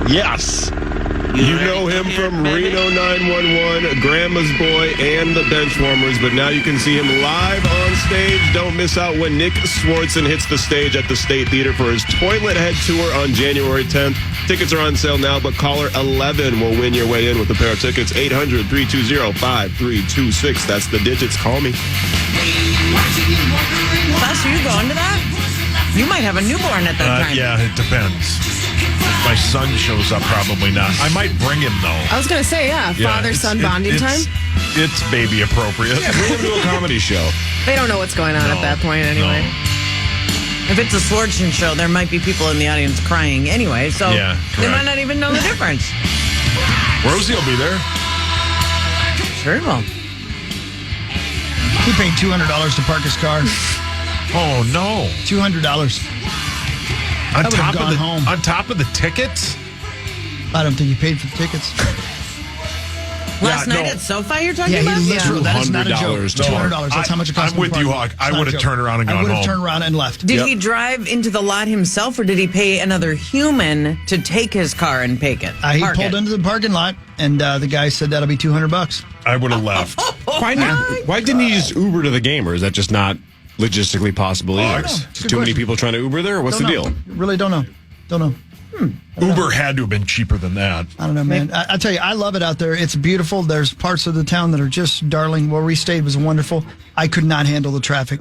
Yes. You know him from Reno 911, Grandma's Boy, and the Benchwarmers, but now you can see him live on stage. Don't miss out when Nick Swartzen hits the stage at the State Theater for his Toilet Head Tour on January 10th. Tickets are on sale now, but caller 11 will win your way in with a pair of tickets. 800-320-5326. That's the digits. Call me. Plus, are you going to that? You might have a newborn at that time. Yeah, it depends. If my son shows up, probably not. I might bring him, though. I was going to say, father-son bonding time. It's baby appropriate. Yeah, bring him to a comedy show. They don't know what's going on at that point anyway. No. If it's a Swartzen show, there might be people in the audience crying anyway, so they might not even know the difference. Rosie will be there. Sure will. He paid $200 to park his car. Oh, no. $200. On top of the tickets? I don't think he paid for the tickets. Last night at SoFi you're talking about? That is not a joke. $200. That's how much it costs. I'm with you, Hawk. I would have turned around and gone home. I would have turned around and left. Did he drive into the lot himself, or did he pay another human to take his car and park it? He pulled into the parking lot, and the guy said that'll be $200. I would have left. Why didn't he just Uber to the game, or is that just not logistically possible either? Too many people trying to Uber there? What's the deal? Really don't know. Don't know. Uber had to have been cheaper than that. I don't know, man. I tell you, I love it out there. It's beautiful. There's parts of the town that are just darling. Where we stayed was wonderful. I could not handle the traffic.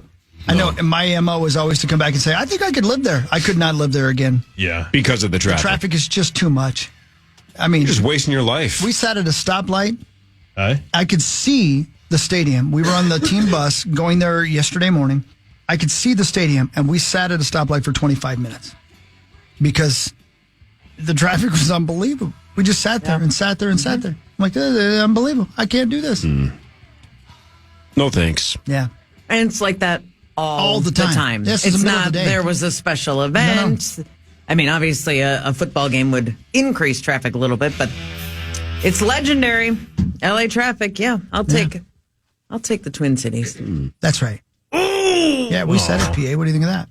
I know my MO was always to come back and say, I think I could live there. I could not live there again. Yeah. Because of the traffic. The traffic is just too much. I mean, you're just wasting your life. We sat at a stoplight. I could see the stadium. We were on the team bus going there yesterday morning. I could see the stadium, and we sat at a stoplight for 25 minutes because the traffic was unbelievable. We just sat there and sat there and sat there. I'm like, this is unbelievable. I can't do this. No thanks. Yeah. And it's like that all the time. Yes, it's not there was a special event. No. I mean, obviously a football game would increase traffic a little bit, but it's legendary. LA traffic, I'll take the Twin Cities. That's right. Yeah, we sat at PA. What do you think of that?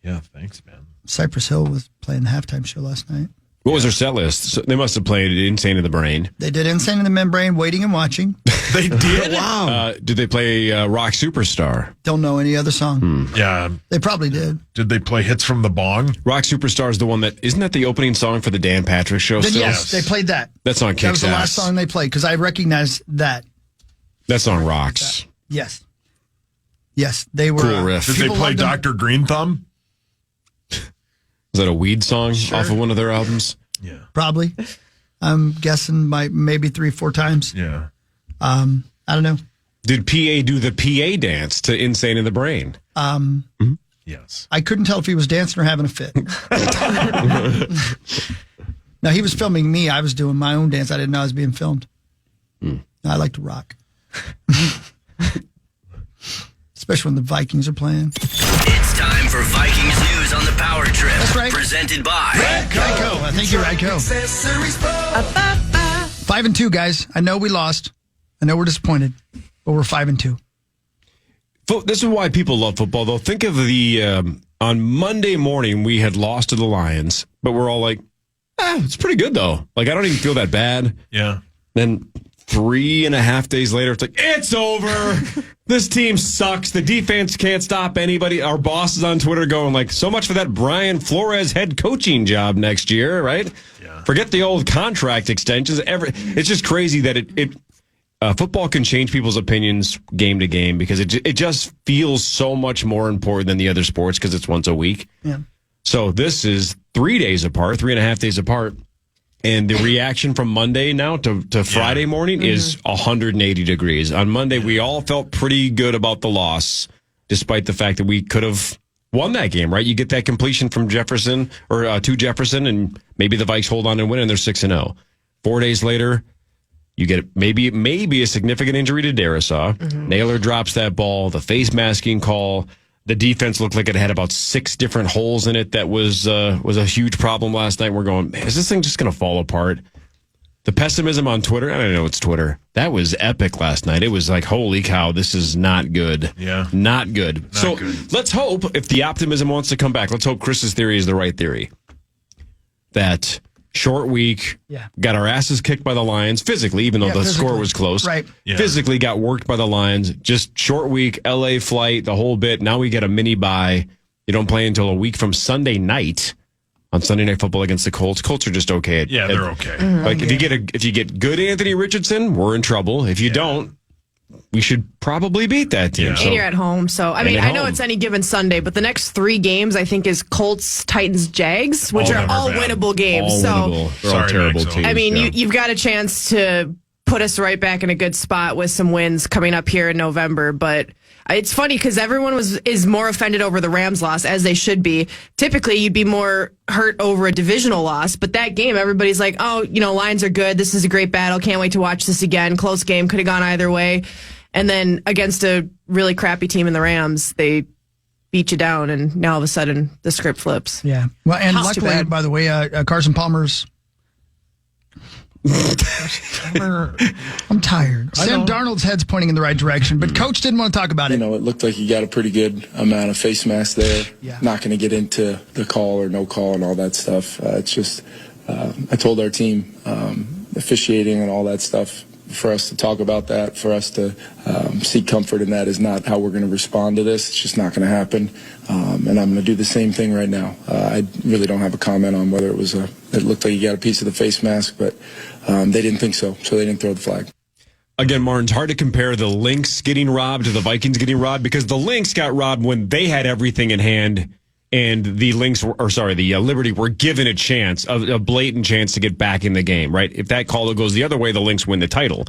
Yeah, thanks, man. Cypress Hill was playing the halftime show last night. What was their set list? So they must have played Insane in the Brain. They did Insane in the Membrane, Waiting and Watching. They did? Wow. Did they play Rock Superstar? Don't know any other song. Yeah. They probably did. Did they play Hits from the Bong? Rock Superstar is the one isn't that the opening song for the Dan Patrick Show still? Yes, they played that. That song kicks ass. That was the last song they played because I recognize that. That song rocks. Yes. Yes, they were. Cool riff. Did they play Dr. Green Thumb? Is that a weed song off of one of their albums? Yeah. Probably. I'm guessing maybe 3-4 times. Yeah. I don't know. Did PA do the PA dance to Insane in the Brain? Yes. I couldn't tell if he was dancing or having a fit. Now, he was filming me. I was doing my own dance. I didn't know I was being filmed. I like to rock. Especially when the Vikings are playing. It's time for Vikings news on the Power Trip. That's right. Presented by Radco. Thank you, Radco. 5-2, guys. I know we lost. I know we're disappointed, but we're 5-2. This is why people love football, though. Think of on Monday morning, we had lost to the Lions, but we're all like, it's pretty good, though. Like, I don't even feel that bad. Yeah. Then 3.5 days later, it's like, it's over. This team sucks. The defense can't stop anybody. Our boss is on Twitter going like, so much for that Brian Flores head coaching job next year, right? Yeah. Forget the old contract extensions. It's just crazy that football can change people's opinions game to game because it just feels so much more important than the other sports because it's once a week. Yeah. So this is 3 days apart, 3.5 days apart. And the reaction from Monday now to Friday morning is 180 degrees. On Monday, we all felt pretty good about the loss, despite the fact that we could have won that game, right? You get that completion from Jefferson or to Jefferson, and maybe the Vikes hold on and win, and they're 6-0. 4 days later, you get maybe a significant injury to Darisaw. Naylor drops that ball, the face masking call. The defense looked like it had about 6 different holes in it. That was a huge problem last night. We're going, is this thing just going to fall apart? The pessimism on Twitter, I don't know, it's Twitter. That was epic last night. It was like, holy cow, this is not good. Yeah. Not good. Let's hope, if the optimism wants to come back, let's hope Chris's theory is the right theory. That short week. Yeah. Got our asses kicked by the Lions physically, even though the score was close. Right. Yeah. Physically got worked by the Lions. Just short week, LA flight, the whole bit. Now we get a mini bye. You don't play until a week from Sunday night on Sunday Night Football against the Colts. Colts are just okay. They're okay. Like if you get good Anthony Richardson, we're in trouble. If you don't, we should probably beat that team. Yeah. So, And you're at home. So, I mean, at I know home. it's any given Sunday, but the next 3 games, I think, is Colts, Titans, Jags, which All are never all bad. winnable games. all So, winnable. They're all Sorry, terrible Max, teams. I mean, yeah. you've got a chance to put us right back in a good spot with some wins coming up here in November. But it's funny because everyone is more offended over the Rams loss, as they should be. Typically, you'd be more hurt over a divisional loss. But that game, everybody's like, oh, Lions are good. This is a great battle. Can't wait to watch this again. Close game. Could have gone either way. And then against a really crappy team in the Rams, they beat you down, and now all of a sudden the script flips. Yeah. Well, and That's too luckily, bad. by the way, Carson Palmer's. I'm tired. Sam Darnold's head's pointing in the right direction, but coach didn't want to talk about it. It looked like he got a pretty good amount of face masks there. Yeah. Not going to get into the call or no call and all that stuff. It's just, I told our team, officiating and all that stuff, for us to talk about that, for us to seek comfort in that is not how we're going to respond to this. It's just not going to happen. And I'm going to do the same thing right now. I really don't have a comment on whether it looked like he got a piece of the face mask, but they didn't think so they didn't throw the flag. Again, Martin, it's hard to compare the Lynx getting robbed to the Vikings getting robbed because the Lynx got robbed when they had everything in hand and the Liberty were given a chance, a blatant chance to get back in the game, right? If that call goes the other way, the Lynx win the title.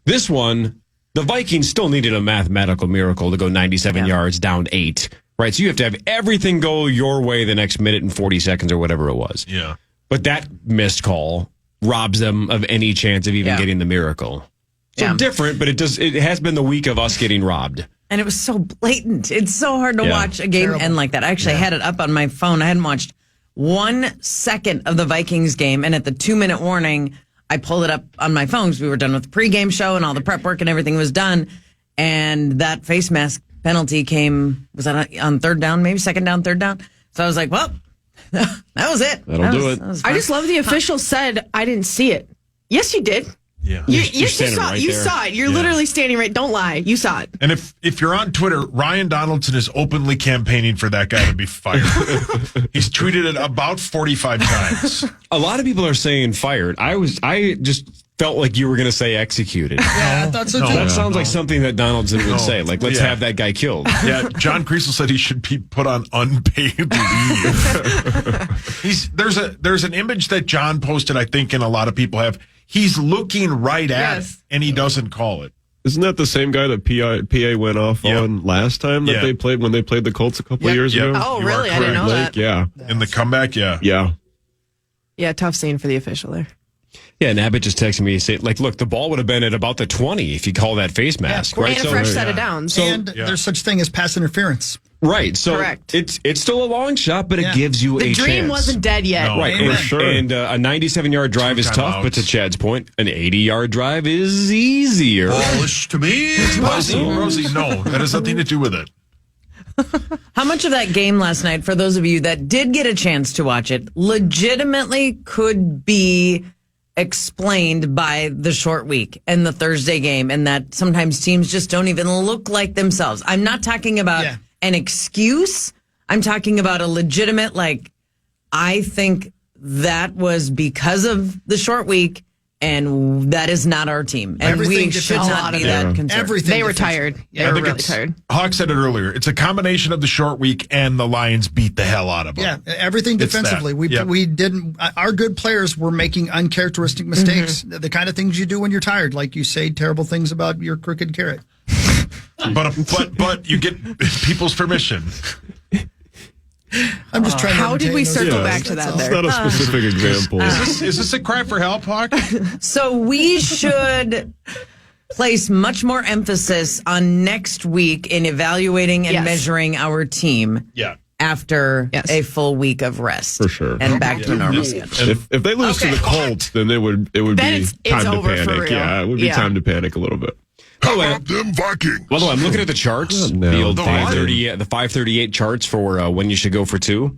This one, the Vikings still needed a mathematical miracle to go 97 yards down 8, right? So you have to have everything go your way the next minute and 40 seconds or whatever it was. Yeah. But that missed call robs them of any chance of even getting the miracle. So different, but it has been the week of us getting robbed. And it was so blatant. It's so hard to watch a game end like that. I actually had it up on my phone. I hadn't watched 1 second of the Vikings game. And at the 2-minute warning, I pulled it up on my phone because we were done with the pregame show and all the prep work and everything was done. And that face mask penalty came, was that on third down, maybe second down, third down? So I was like, well, that was it. That'll do it. I just love the official said, I didn't see it. Yes, you did. Yeah. You standing saw, right you there. saw it. You're literally standing right. Don't lie. You saw it. And if you're on Twitter, Ryan Donaldson is openly campaigning for that guy to be fired. He's tweeted it about 45 times. A lot of people are saying fired. I just felt like you were going to say executed. Yeah, I thought so too. That sounds like something that Donaldson would say. Like, let's have that guy killed. Yeah, John Kriesel said he should be put on unpaid leave. There's an image that John posted, I think, and a lot of people have. He's looking right at it, and he doesn't call it. Isn't that the same guy that PA went off on last time that they played when they played the Colts a couple of years ago? Oh, You really? are I didn't know correct. that. Yeah. In the comeback, Yeah. Yeah, tough scene for the official there. Yeah, and Abbott just texted me, saying, like, look, the ball would have been at about the 20 if you call that face mask, right? And a fresh set of downs. And there's such thing as pass interference. Right, so Correct. it's still a long shot, but it gives you The a dream chance. wasn't dead yet. No. Right, and a 97-yard drive is tough, timeouts. but to Chad's point, an 80-yard drive is easier. Polish to me. Rosie, no, that has nothing to do with it. How much of that game last night, for those of you that did get a chance to watch it, legitimately could be explained by the short week and the Thursday game, and that sometimes teams just don't even look like themselves? I'm not talking about an excuse. I'm talking about a legitimate, I think that was because of the short week, and that is not our team. And Everything we should defensive. not be that concerned. Everything. They were defensive. tired. They were really tired. Hawk said it earlier. It's a combination of the short week and the Lions beat the hell out of them. Yeah, everything It's defensively. that. We didn't. Our good players were making uncharacteristic mistakes. The kind of things you do when you're tired, like you say terrible things about your crooked carrot. But you get people's permission. I'm just trying. How to did we maintain those circle things. back to That's that all. there? It's not a specific example. Is this a cry for help, Hawk? So we should place much more emphasis on next week in evaluating and Yes. measuring our team Yeah. after Yes. a full week of rest. For sure. And back to normal schedule. If they lose to the Colts, then it would Then be it's time to over for panic. real. Yeah, it would be Yeah. time to panic a little bit. By the way, Them Vikings. I'm looking at the charts, no. the old The 538 charts for when you should go for two.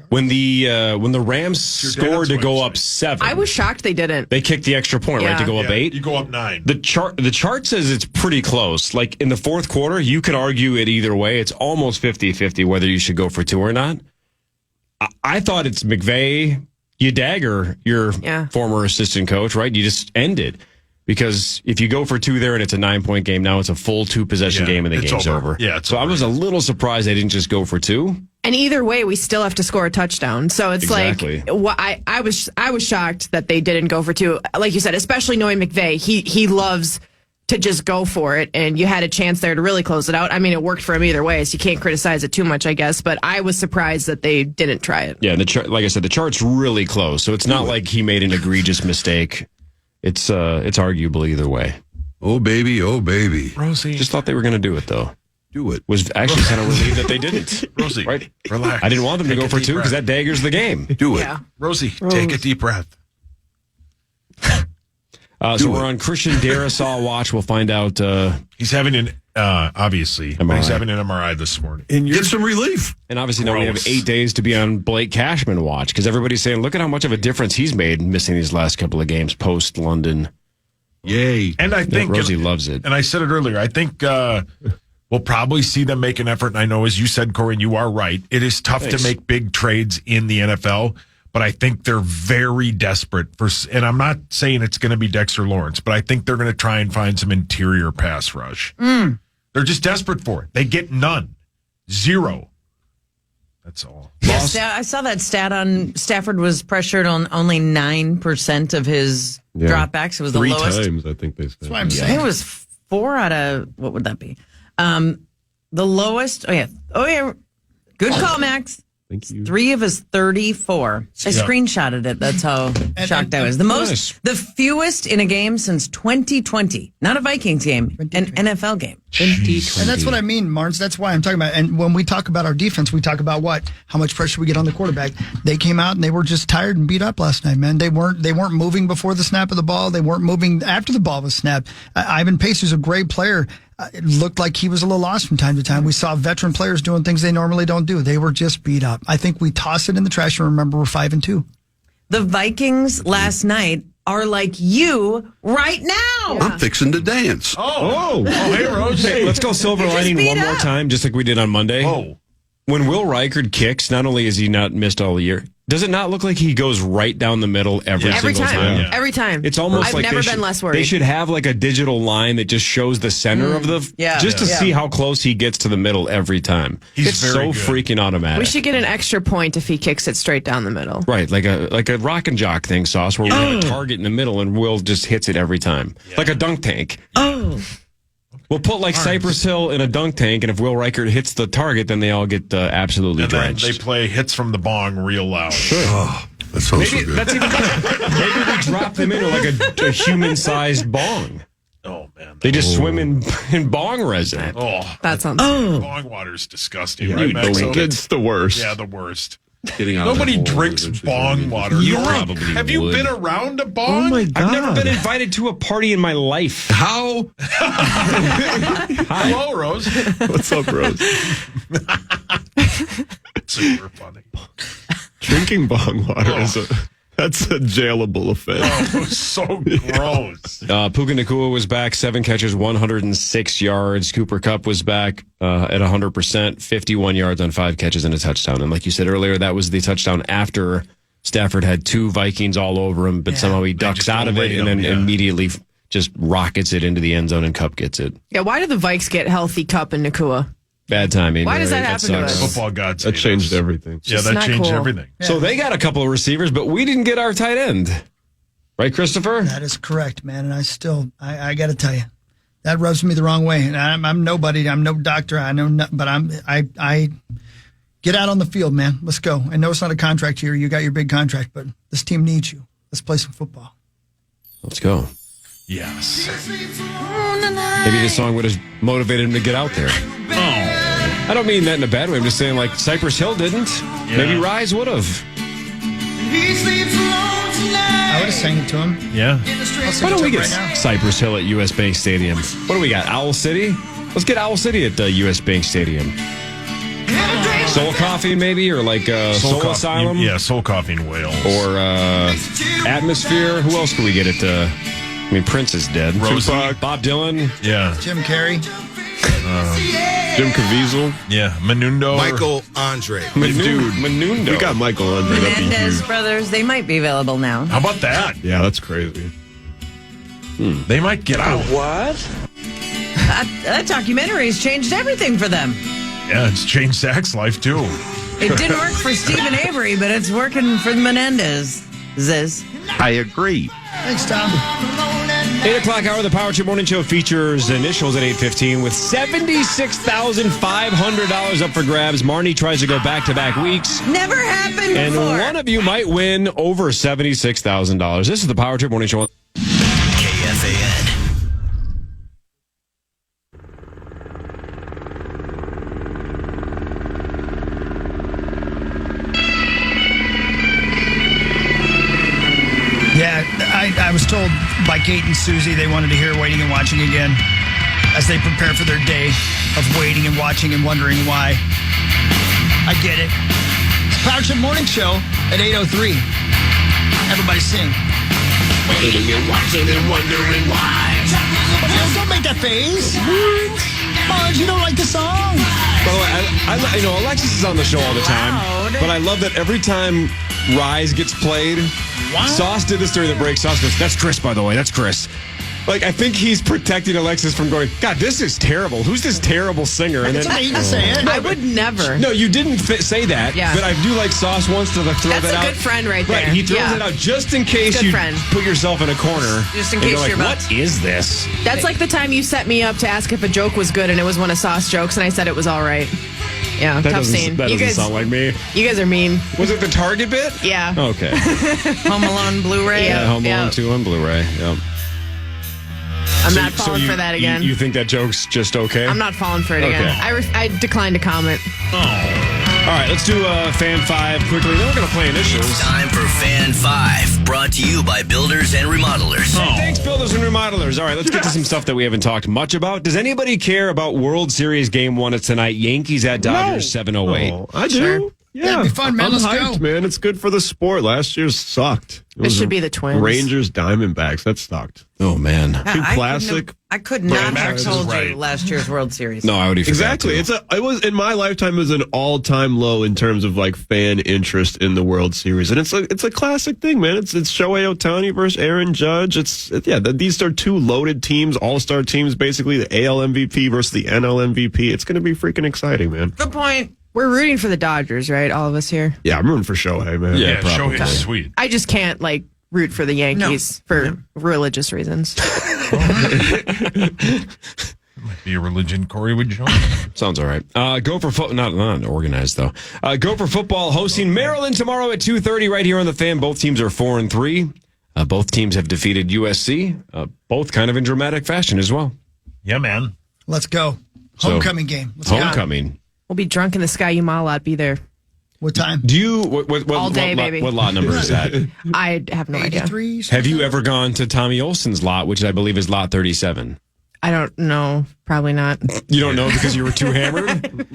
When the Rams scored to go up 7. I was shocked they didn't. They kicked the extra point, right, to go up 8? You go up 9. The chart says it's pretty close. Like in the fourth quarter, you could argue it either way. It's almost 50-50 whether you should go for 2 or not. I thought it's McVay, you dagger your former assistant coach, right? You just end it. Because if you go for 2 there and it's a 9-point game, now it's a full 2-possession game and the game's over. Yeah, so I was a little surprised they didn't just go for 2. And either way, we still have to score a touchdown. So it's exactly. I was shocked that they didn't go for 2. Like you said, especially knowing McVay, he loves to just go for it, and you had a chance there to really close it out. I mean, it worked for him either way, so you can't criticize it too much, I guess. But I was surprised that they didn't try it. Yeah, like I said, the chart's really close, so it's not like he made an egregious mistake. It's arguable either way. Oh baby, Rosie. Just thought they were going to do it though. Do it. Was actually kind of relieved that they didn't. Rosie, right? Relax. I didn't want them to go for 2 because that daggers the game. Do it. Yeah. Rosie, take a deep breath. So we're on Christian Darrisaw watch. We'll find out. He's having an obviously, but he's having an MRI this morning. And get some relief. And obviously now we have 8 days to be on Blake Cashman watch because everybody's saying, look at how much of a difference he's made missing these last couple of games post London. Yay. And I think Rosie loves it. And I said it earlier. I think we'll probably see them make an effort. And I know, as you said, Corey, and you are right. It is tough to make big trades in the NFL. But I think they're very desperate for, and I'm not saying it's going to be Dexter Lawrence, but I think they're going to try and find some interior pass rush. They're just desperate for it. They get none. 0. That's all. Yes, I saw that stat on Stafford was pressured on only 9% of his dropbacks. It was 3 the lowest. times, I think they said. That's what I'm I saying. think it was 4 out of, what would that be? The lowest, oh yeah. Good call, Max. Thank you. 3 of his 34. I screenshotted it. That's how shocked I was. The fewest in a game since 2020. Not a Vikings game, an NFL game. And that's what I mean, Marnes. That's why I'm talking about. And when we talk about our defense, we talk about what? How much pressure we get on the quarterback. They came out and they were just tired and beat up last night, man. They weren't moving before the snap of the ball. They weren't moving after the ball was snapped. Ivan Pace is a great player. It looked like he was a little lost from time to time. We saw veteran players doing things they normally don't do. They were just beat up. I think we toss it in the trash and remember we're 5-2. The Vikings last night are like you right now. I'm fixing to dance. Oh, hey, Rose. Hey, let's go silver lining one more time, just like we did on Monday. Oh. When Will Reichard kicks, not only has he not missed all year, does it not look like he goes right down the middle every single time? Yeah. Every time. It's almost I've like never been less worried. They should have like a digital line that just shows the center of the, just to see how close he gets to the middle every time. It's so freaking automatic. We should get an extra point if he kicks it straight down the middle. Right, like a rock and jock thing, Sauce, where we have a target in the middle and Will just hits it every time. Like a dunk tank. We'll put like Cypress Hill in a dunk tank, and if Will Reichard hits the target, then they all get absolutely And drenched. then they play hits from the bong real loud. Sure. Oh, that sounds so Maybe good. that's even better. Maybe we drop them into like a human-sized bong. Oh, man. They just swim in bong resin. Oh, That sounds bong water's disgusting, right, Max? It's the worst. Yeah, the worst. Getting out Nobody of that hole drinks eventually. bong water. You Nobody- probably Have you would. been around a bong? Oh my God. I've never been invited to a party in my life. How? Hello, Rose. What's up, Rose? Super funny. Drinking bong water that's a jailable offense. Oh, so gross. Puka Nacua was back, 7 catches, 106 yards. Cooper Kupp was back at 100%, 51 yards on 5 catches and a touchdown. And like you said earlier, that was the touchdown after Stafford had 2 Vikings all over him, but somehow he ducks just out of it delayed and then him, immediately just rockets it into the end zone and Kupp gets it. Yeah, why do the Vikes get healthy Cup and Nakua? Bad timing. Why does that happen to sucks. us? Football gods. That changed everything. Yeah, It's that not changed cool. everything. So they got a couple of receivers, but we didn't get our tight end. Right, Christopher? That is correct, man. And I got to tell you, that rubs me the wrong way. And I'm nobody. I'm no doctor. I know, but I get out on the field, man. Let's go. I know it's not a contract here. You got your big contract, but this team needs you. Let's play some football. Let's go. Yes. Maybe this song would have motivated him to get out there. I don't mean that in a bad way. I'm just saying, like, Cypress Hill didn't. Maybe Rise would have. I would have sang it to him. Yeah. Why don't we get Cypress Hill at U.S. Bank Stadium? What do we got? Owl City? Let's get Owl City at the U.S. Bank Stadium. Soul Coffee, maybe, or like Soul Asylum. Yeah, Soul Coffee in Wales. Or Atmosphere. Who else can we get at? Prince is dead. Rosie. Bob Dylan. Yeah. Jim Carrey. Jim Caviezel. Yeah. Menudo. Michael Andre. Menudo. We got Michael Andre. That'd be Menendez huge. brothers, they might be available now. How about that? Yeah, that's crazy. They might get out. That documentary's changed everything for them. Yeah, it's changed Zach's life, too. It didn't work for Stephen Avery, but it's working for Menendez. I agree. Thanks, Tom. 8 o'clock hour, the Power Trip Morning Show features initials at 8:15 with $76,500 up for grabs. Marnie tries to go back-to-back weeks. Never happened And before. one of you might win over $76,000. This is the Power Trip Morning Show. KFAN. Yeah, I was told by Kate and Susie they wanted to hear Waiting and Watching again as they prepare for their day of waiting and watching and wondering why. I get it. It's Power Trip Morning Show at 8:03. Everybody sing. Waiting and watching and wondering why. Don't make that face. Marge, you don't like the song. By the way, Alexis is on the show all the time, but I love that every time Rise gets played, Sauce did this during the break. Sauce goes, "That's Chris, by the way. That's Chris." Like, I think he's protecting Alexis from going, God, this is terrible. Who's this terrible singer? And It's okay, you can say it. I would never. No, you didn't say that. Yeah. But I do like Sauce wants to throw That's that a out. good friend right there. Right, he throws Yeah. it out just in case Good you friend. put yourself in a corner. Just in and case like, you're about what is this? That's like the time you set me up to ask if a joke was good, and it was one of Sauce jokes, and I said it was all right. Yeah, That tough doesn't, scene. that You doesn't guys, sound like me. you guys are mean. Was it the Target bit? Yeah. Okay. Home Alone Blu-ray. Yeah. Home Alone 2 on Blu-ray. Yep. I'm not falling for that again. You think that joke's just okay? I'm not falling for it again. Okay. I declined to comment. All right, let's do Fan 5 quickly. Then we're going to play initials. It's time for Fan 5, brought to you by Builders and Remodelers. Thanks, Builders and Remodelers. All right, let's get to some stuff that we haven't talked much about. Does anybody care about World Series Game 1 of tonight? Yankees at Dodgers, 7:08. Oh, I do. Sure. Yeah, That'd be fun, man. I'm Let's hyped, go. man. It's good for the sport. Last year sucked. It This was should be the Twins. Rangers, Diamondbacks. That sucked. Oh, man. Too classic. I could not have Max is told you right. last year's World Series. No, I would have Exactly. It was in my lifetime. It was an all-time low in terms of like fan interest in the World Series, and it's a classic thing, man. It's Shohei Ohtani versus Aaron Judge. These are two loaded teams, all-star teams, basically the AL MVP versus the NL MVP. It's going to be freaking exciting, man. Good point. We're rooting for the Dodgers, right? All of us here. Yeah, I'm rooting for Shohei, man. Yeah. Yeah, probably. Shohei's sweet. I just can't root for the Yankees for religious reasons. Be a religion, Corey would join. Sounds all right. Gopher football, not organized though. Gopher football hosting Maryland tomorrow at 2:30 right here on the Fan. Both teams are 4-3. Both teams have defeated USC. Both kind of in dramatic fashion as well. Yeah, man. Let's go. Homecoming game. Let's go. Homecoming. We'll be drunk in the Sky Yuma lot. Be there. What time? Do you what All day, what, baby. What lot number is that? I have no idea. 83. Have you ever gone to Tommy Olson's lot, which I believe is lot 37? I don't know. Probably not. You don't know because you were too hammered?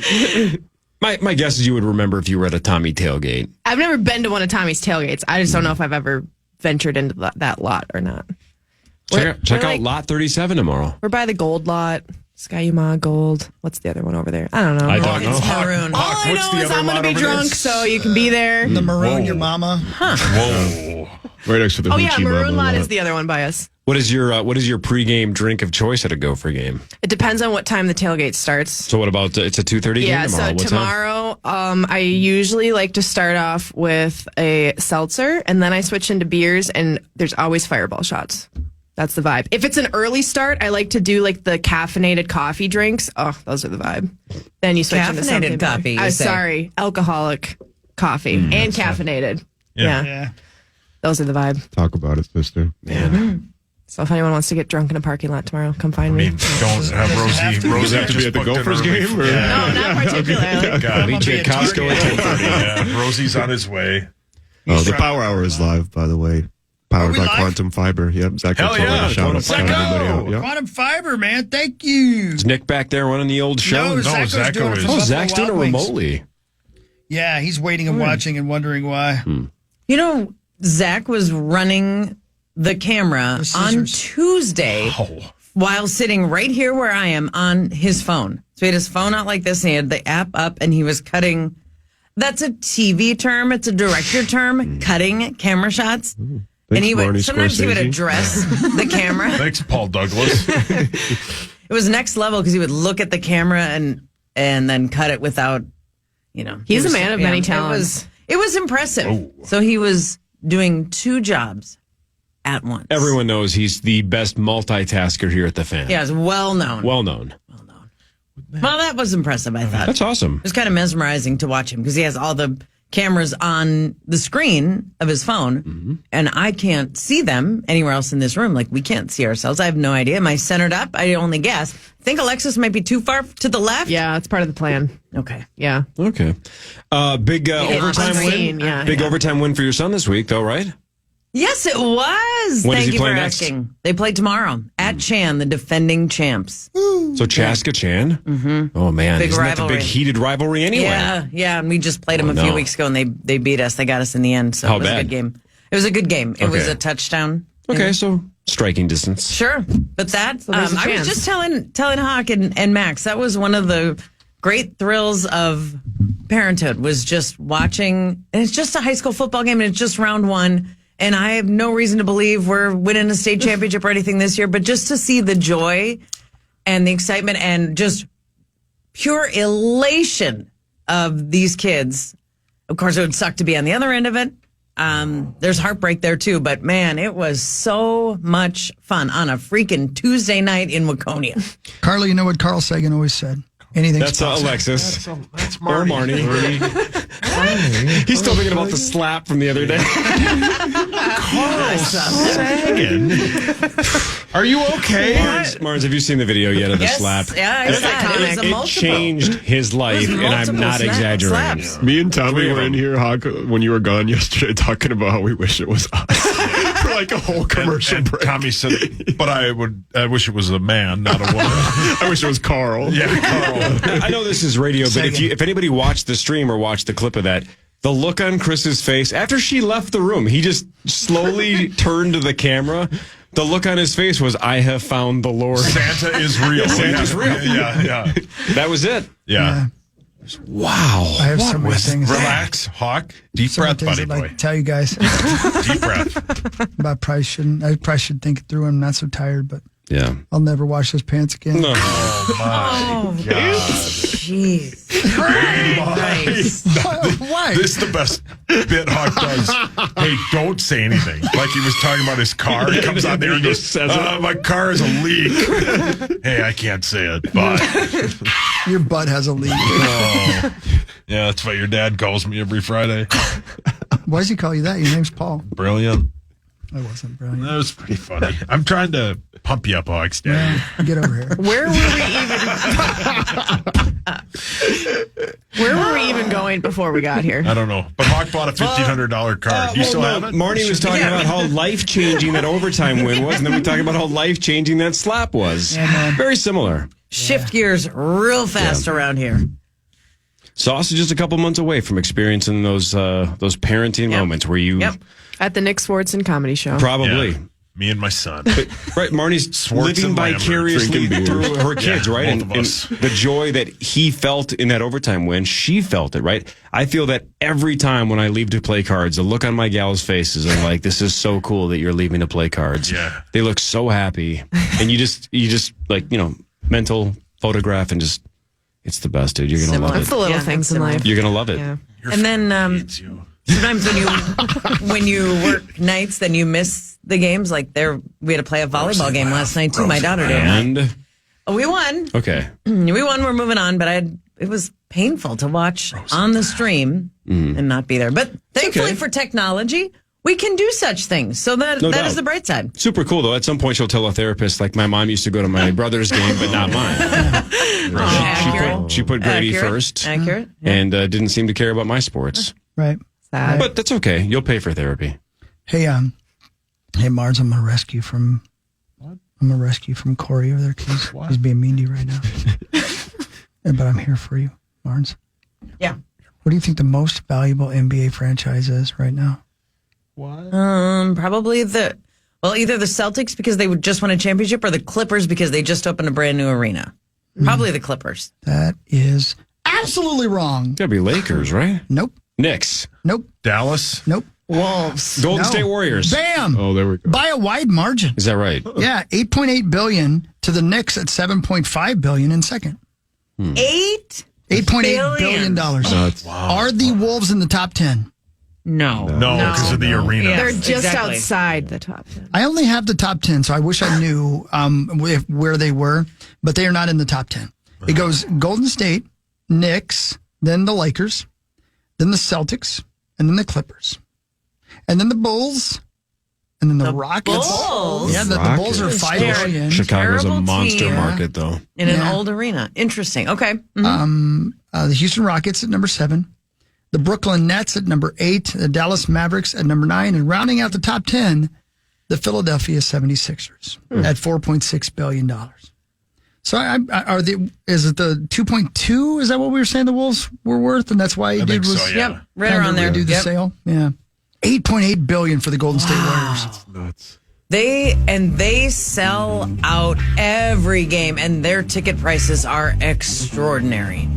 My guess is you would remember if you were at a Tommy tailgate. I've never been to one of Tommy's tailgates. I just don't know if I've ever ventured into that lot or not. Check out lot 37 tomorrow. We're by the gold lot. Sky Yuma Gold. What's the other one over there? I don't know. I don't know. It's maroon. All I What's know the is other I'm going lot to be over there? drunk, so you can be there. The maroon, Whoa. your mama. Whoa. Right next to the Oh yeah, Hoochie maroon Mama lot is the other one by us. What is your pregame drink of choice at a Gopher game? It depends on what time the tailgate starts. So what about it's a 2:30 Yeah, game tomorrow? so What time? tomorrow, I usually like to start off with a seltzer, and then I switch into beers, and there's always Fireball shots. That's the vibe. If it's an early start, I like to do like the caffeinated coffee drinks. Oh, those are the vibe. Then you switch into Caffeinated something. coffee, you say? Sorry, alcoholic coffee and caffeinated. Yeah. Yeah, those are the vibe. Talk about it, sister. So if anyone wants to get drunk in a parking lot tomorrow, come find I me. mean, don't have Rosie. Rosie have to be at the Gophers game, or- Yeah. No, not particularly. God, Meet you at Costco at 10:30. yeah. Rosie's on his way. Oh, the Power Hour is live, by the way. Powered we by live? Quantum Fiber. Yep, Zach Hell told me yeah, to shout out Quantum to Fiber. everybody out. Yep. Quantum Fiber, man. Thank you. Is Nick back there running the old show? No, Zacho's Zacho doing it is. for Oh, Buffalo Zach's doing it Wild Wings. remotely. Yeah, he's waiting and watching and wondering why. You know, Zach was running the camera on Tuesday while sitting right here where I am on his phone. So he had his phone out like this and he had the app up and he was cutting. That's a TV term. It's a director term, cutting camera shots. And he would sometimes he would address the camera. Thanks, Paul Douglas. It was next level because he would look at the camera and then cut it without, He's a man of many talents. It was impressive. So he was doing 2 jobs at once. Everyone knows he's the best multitasker here at the Fan. Yeah, it's well known. Well known. Well, that was impressive, I thought. That's awesome. It was kind of mesmerizing to watch him because he has all the cameras on the screen of his phone, and I can't see them anywhere else in this room. Like, we can't see ourselves. I have no idea. Am I centered up? I only guess. I think Alexis might be too far to the left. Yeah, it's part of the plan. Okay. Yeah. Okay. Big overtime win. Big overtime win for your son this week, though, right? Yes, it was. When does Thank he you play for next? asking. They play tomorrow at Chan, the defending champs. So Chaska Chan. Mm-hmm. Oh man, Big isn't that the rivalry. big heated rivalry anyway? Yeah. And we just played them a few weeks ago, and they beat us. They got us in the end. So How it was a bad? good game. It was a good game. It was Okay. a touchdown. Okay, so striking distance. Sure, but that there's a I was chance. just telling Hawk and Max, that was one of the great thrills of parenthood, was just watching. And it's just a high school football game, and it's just round 1. And I have no reason to believe we're winning a state championship or anything this year, but just to see the joy and the excitement and just pure elation of these kids. Of course, it would suck to be on the other end of it. There's heartbreak there too, but man, it was so much fun on a freaking Tuesday night in Waconia. Carly, you know what Carl Sagan always said? Anything's That's possible. Alexis. That's Or Marnie. He's still thinking about the slap from the other day. Sagan. Are you okay? Mars, have you seen the video yet of the slap? Yeah, I saw it. It was a It multiple. changed his life, and I'm multiple not exaggerating. slaps. Me and Tommy were in here, Hawk, when you were gone yesterday, talking about how we wish it was us for like a whole commercial And break. Tommy said, but I wish it was a man, not a woman. I wish it was Carl. Yeah, Carl. I know this is radio, but if anybody watched the stream or watched the clip of that, the look on Chris's face after she left the room, he just slowly turned to the camera. The look on his face was, I have found the Lord. Santa is real. Santa's real. Yeah. That was it. Yeah. Wow. I have so many things. Relax, Hawk. Deep So many breath, things buddy I'd boy. like to tell you guys. Deep breath. But I probably should think it through. I'm not so tired, but Yeah. I'll never wash those pants again. No. Jeez. Nice. Why? This is the best bit Hawk does. Hey, don't say anything. Like he was talking about his car. He comes out there and goes, my car has a leak. Hey, I can't say it, but Your butt has a leak. oh, yeah, that's what your dad calls me every Friday. Why does he call you that? Your name's Paul. Brilliant. I wasn't brilliant. That was pretty funny. I'm trying to pump you up, Hawks, Dad. Yeah, get over here. Where were we even going before we got here? I don't know. But Hawk bought a $1,500 car. Do you still have it? Marnie was talking about how life-changing that overtime win was, and then we talked about how life-changing that slap was. Yeah, man. Very similar. Shift gears real fast around here. Sauce is just a couple months away from experiencing those parenting moments where you At the Nick Swartzen Comedy Show. probably. Yeah. Me and my son. Right, Marnie's Swartz living and Lambert vicariously drinking beer. through her kids, Yeah, right? both of us. The joy that he felt in that overtime win, she felt it, right? I feel that every time when I leave to play cards, the look on my gals' faces are like, "This is so cool that you're leaving to play cards." Yeah. They look so happy, and you just like mental photograph and just, it's the best, dude. You're gonna Similar. love It's the it. little Yeah, things in similar. life. You're gonna love it. Yeah. And then Needs you. sometimes when you work nights, then you miss the games. Like we had to play a volleyball game last night too. My daughter did. And We won. okay, We won. We're moving on, but it was painful to watch on the stream and not be there. But thankfully okay. for technology, we can do such things. So that No that doubt. is the bright side. super cool though. At some point, she'll tell a therapist, like, my mom used to go to my brother's game, but not mine. Accurate. She put Grady Accurate. first, Accurate. Yeah. and didn't seem to care about my sports. Right. Sad. But that's okay. You'll pay for therapy. Hey, Mars, I'm gonna rescue you from Corey over there. 'Cause he's being mean to you right now. Yeah, but I'm here for you, Mars. Yeah. What do you think the most valuable NBA franchise is right now? Probably either the Celtics because they would just won a championship, or the Clippers because they just opened a brand new arena. Probably the Clippers. That is absolutely wrong. Gotta be Lakers, right? Nope. Knicks. Nope. Dallas. Nope. Wolves. Golden No. State Warriors. Bam. Oh, there we go. By a wide margin. Is that right? Yeah, $8.8 billion to the Knicks at $7.5 billion in second. $8.8 billion. Nuts. Are the Wolves in the top 10? No. No, because of the arena. Yeah. They're Yes, just exactly. outside the top 10. I only have the top 10, so I wish I knew where they were, but they are not in the top 10. It goes Golden State, Knicks, then the Lakers, then the Celtics, and then the Clippers. And then the Bulls, and then the Rockets. Bulls? Yeah, the Bulls are $5 billion. Chicago's a Terrible monster team. market, though. In an Yeah. old arena. Interesting. Okay. The Houston Rockets at number 7. The Brooklyn Nets at number 8. The Dallas Mavericks at number 9. And rounding out the top 10, the Philadelphia 76ers at $4.6 billion. So is it the 2.2? Is that what we were saying the Wolves were worth? And that's why he I did think was so, yeah. Yep. Right around there. do the Yep. sale. Yeah. $8.8 billion for the Golden State Warriors. Nuts. They sell out every game, and their ticket prices are extraordinary.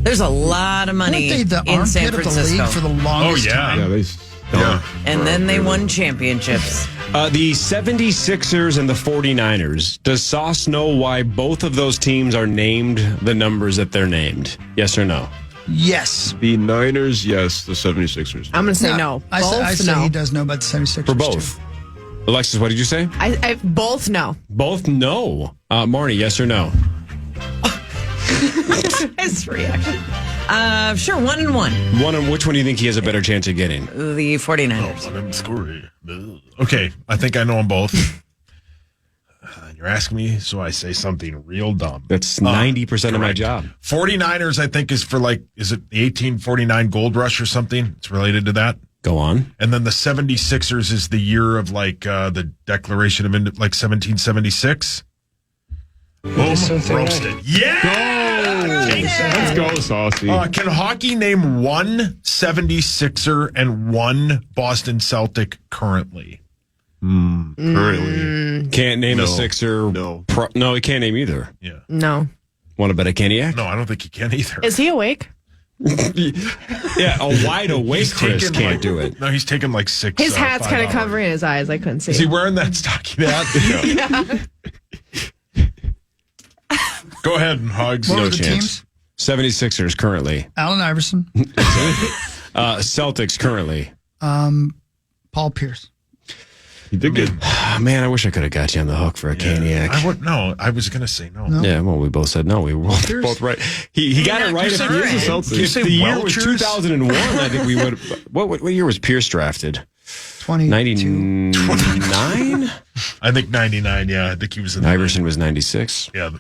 There's a lot of money Weren't they the in San armpit of the Francisco. league for the longest Oh, yeah. time? Yeah, they Yeah. And then they won championships. The 76ers and the 49ers. Does Sauce know why both of those teams are named the numbers that they're named? Yes or no? Yes. The Niners, yes. The 76ers. I'm going to say no. I Both say no. he does know about the 76ers. For both. Too. Alexis, what did you say? I both no. Both no. Marnie, yes or no? His reaction. Sure, 1-1. Which one do you think he has a better chance of getting? The 49ers. Okay, I think I know them both. You're asking me, so I say something real dumb. That's 90% of my correct. job. 49ers, I think, is for is it the 1849 Gold Rush or something? It's related to that. Go on. And then the 76ers is the year of the Declaration of 1776. Boom, roasted. Yeah! Let's go, Saucy. Can hockey name one 76er and one Boston Celtic currently? Currently. Can't name No. a Sixer. No. No, he can't name either. Yeah. No. Want to bet a Caniac? No, I don't think he can either. Is he awake? Yeah, a wide awake Chris can't do it. No, he's taken 6. His hat's 5 kind of hours. covering his eyes. I couldn't see. Is he wearing that stocking hat? Go ahead, Hugs. What No were the chance. teams? 76ers currently. Allen Iverson, Celtics currently. Paul Pierce. He did good. Oh, man, I wish I could have got you on the hook for a Caniac. I would no. I was gonna say no. Yeah, well, we both said no. We were both right. He got it right. You said If Celtics. You if say the year was Welchers? 2001, I think we would. What year was Pierce drafted? 22. 99? I think 99. Yeah, I think he was in. Iverson was 96. Yeah,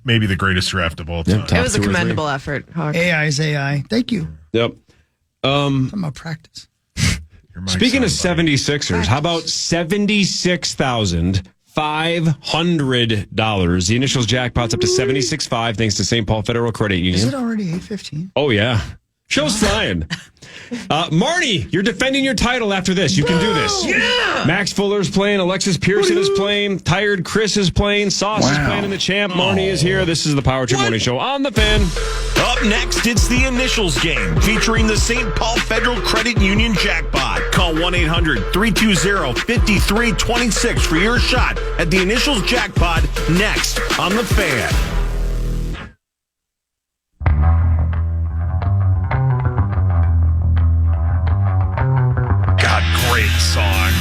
maybe the greatest draft of all time. Yep, top It was a 2 or 3. commendable effort, Hawk. AI is AI. Thank you. Yep. Talking about practice. You're my Speaking of son, buddy. 76ers, how about $76,500? The initials jackpot's up to 76.5 thanks to St. Paul Federal Credit Is Union. it already 8:15? Oh, yeah. Show's flying. Marnie, you're defending your title after this. You can do this. Yeah. Max Fuller's playing. Alexis Pearson is playing. Tired Chris is playing. Sauce is playing in the champ. Marnie is here. This is the Power Trip Morning Show on the Fan. Up next, it's the Initials game featuring the St. Paul Federal Credit Union jackpot. Call 1-800-320-5326 for your shot at the Initials jackpot next on the Fan. God, great song.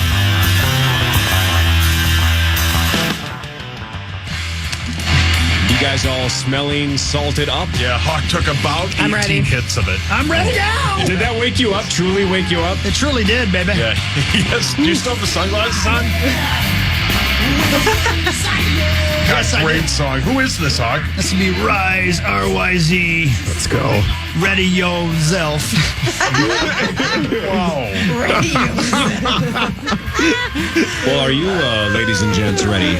You guys all smelling salted up? Yeah, Hawk took about 18 I'm ready. hits of it. I'm ready now. Did that wake you up? Truly wake you up? It truly did, baby. Yeah. Yes. Do you still have the sunglasses on? God, Yes, I great did. song. Who is this, Hawk? This would be Rise, RYZ. Let's go. Ready yourself. Wow. Well, are you, ladies and gents, ready?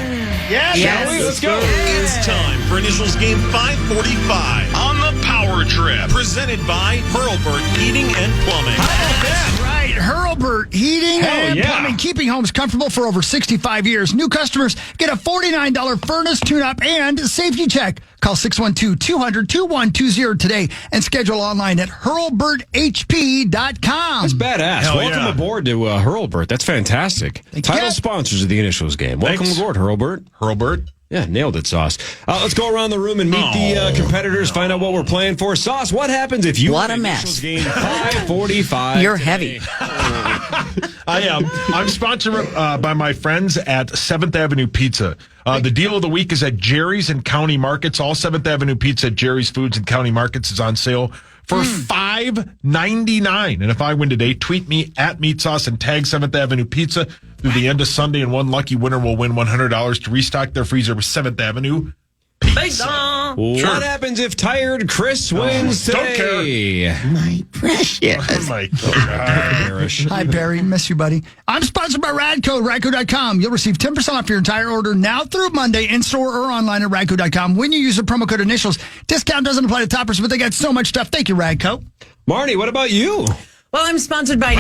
Yes. Yes. Let's go. It's time for Initials game 545 on the Power for a trip. Presented by Hurlburt Heating and Plumbing. That's right. Hurlburt Heating and Plumbing, keeping homes comfortable for over 65 years. New customers get a $49 furnace tune-up and safety check. Call 612-200-2120 today and schedule online at hurlburthp.com. That's badass. Welcome aboard to Hurlburt. That's fantastic. Title sponsors of the Initials game. Welcome aboard, Hurlburt. Hurlburt. Yeah, nailed it, Sauce. Let's go around the room and meet the competitors, find out what we're playing for. Sauce, what happens if you What a win mess. Initials game 545? You're heavy. I am. I'm sponsored by my friends at 7th Avenue Pizza. The deal of the week is at Jerry's and County Markets. All 7th Avenue Pizza at Jerry's Foods and County Markets is on sale for $5.99. And if I win today, tweet me at Meat Sauce and tag 7th Avenue Pizza through the end of Sunday, and one lucky winner will win $100 to restock their freezer with 7th Avenue Pizza. What happens if tired Chris wins today? My precious. Oh, my God. Hi, Barry. Miss you, buddy. I'm sponsored by Radco, Radco.com. You'll receive 10% off your entire order now through Monday in-store or online at Radco.com when you use the promo code Initials. Discount doesn't apply to toppers, but they got so much stuff. Thank you, Radco. Marnie, what about you? Well, I'm sponsored by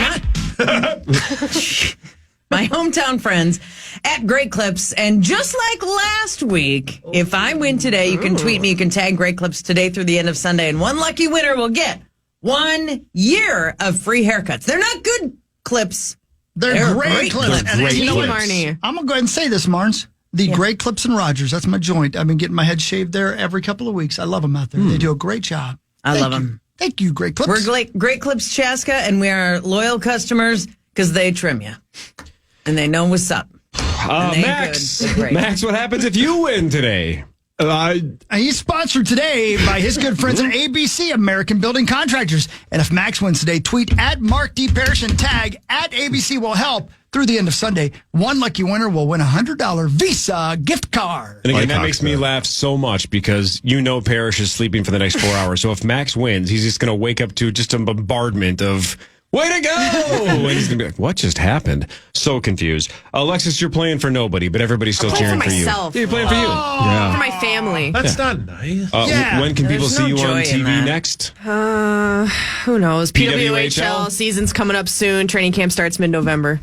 my hometown friends at Great Clips. And just like last week, if I win today, you can tweet me, you can tag Great Clips today through the end of Sunday, and one lucky winner will get 1 year of free haircuts. They're not good clips. They're great clips. They're great You know what, clips. Marnie. I'm going to go ahead and say this, Marnes. The Great Clips and Rogers. That's my joint. I've been getting my head shaved there every couple of weeks. I love them out there. They do a great job. I love them. Thank you, Great Clips. We're Great Clips Chaska, and we are loyal customers because they trim you. And they know what's up. Max, what happens if you win today? He's sponsored today by his good friends at ABC, American Building Contractors. And if Max wins today, tweet at Mark D. Parrish and tag at ABC will help through the end of Sunday. One lucky winner will win a $100 Visa gift card. And again, that makes me laugh so much because Parrish is sleeping for the next 4 hours. So if Max wins, he's just going to wake up to just a bombardment of way to go! And he's going to be like, what just happened? So confused. Alexis, you're playing for nobody, but everybody's still cheering for you. myself. Yeah, you're playing for you. For my family. That's not nice. When can people see you on TV next? Who knows? PWHL season's coming up soon. Training camp starts mid-November.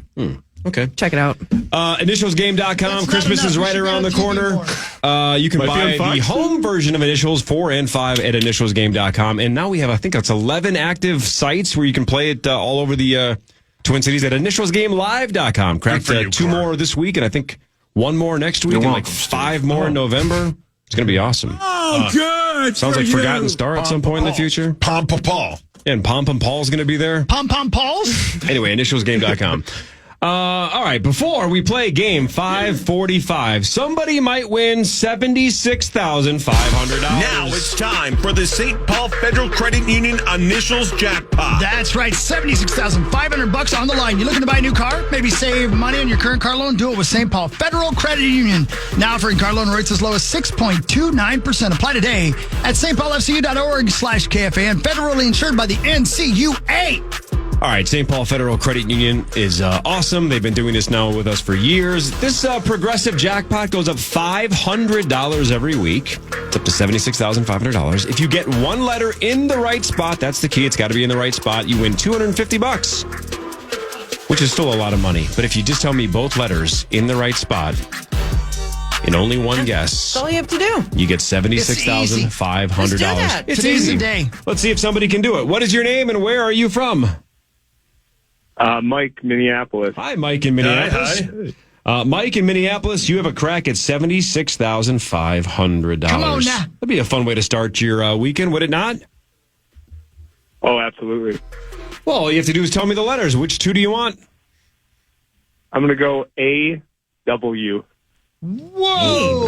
Okay. Check it out. Initialsgame.com. Christmas is right around the corner. You can buy the home version of Initials 4 and 5 at initialsgame.com. And now we have, I think it's 11 active sites where you can play it all over the Twin Cities at initialsgamelive.com. Cracked two more this week, and I think one more next week, and like 5 more in November. It's going to be awesome. Oh, good. Sounds like Forgotten Star at some point in the future. Pom Paul. And Pom Paul's going to be there. Pom Pauls? Anyway, initialsgame.com. All right, before we play game 545, somebody might win $76,500. Now it's time for the St. Paul Federal Credit Union Initials Jackpot. That's right, $76,500 on the line. You looking to buy a new car? Maybe save money on your current car loan? Do it with St. Paul Federal Credit Union. Now offering car loan rates as low as 6.29%. Apply today at stpaulfcu.org/KFAN. Federally insured by the NCUA. All right, St. Paul Federal Credit Union is awesome. They've been doing this now with us for years. This progressive jackpot goes up $500 every week. It's up to $76,500. If you get one letter in the right spot, that's the key. It's got to be in the right spot. You win $250, which is still a lot of money. But if you just tell me both letters in the right spot, in only one guess, That's all you have to do. you get $76,500. Let's do that. It's Today's easy. the day. Let's see if somebody can do it. What is your name and where are you from? Mike, Minneapolis. Hi, Mike in Minneapolis. Mike in Minneapolis, you have a crack at $76,500. Come on now. That'd be a fun way to start your weekend, would it not? Oh, absolutely. Well, all you have to do is tell me the letters. Which two do you want? I'm going to go A-W. Whoa.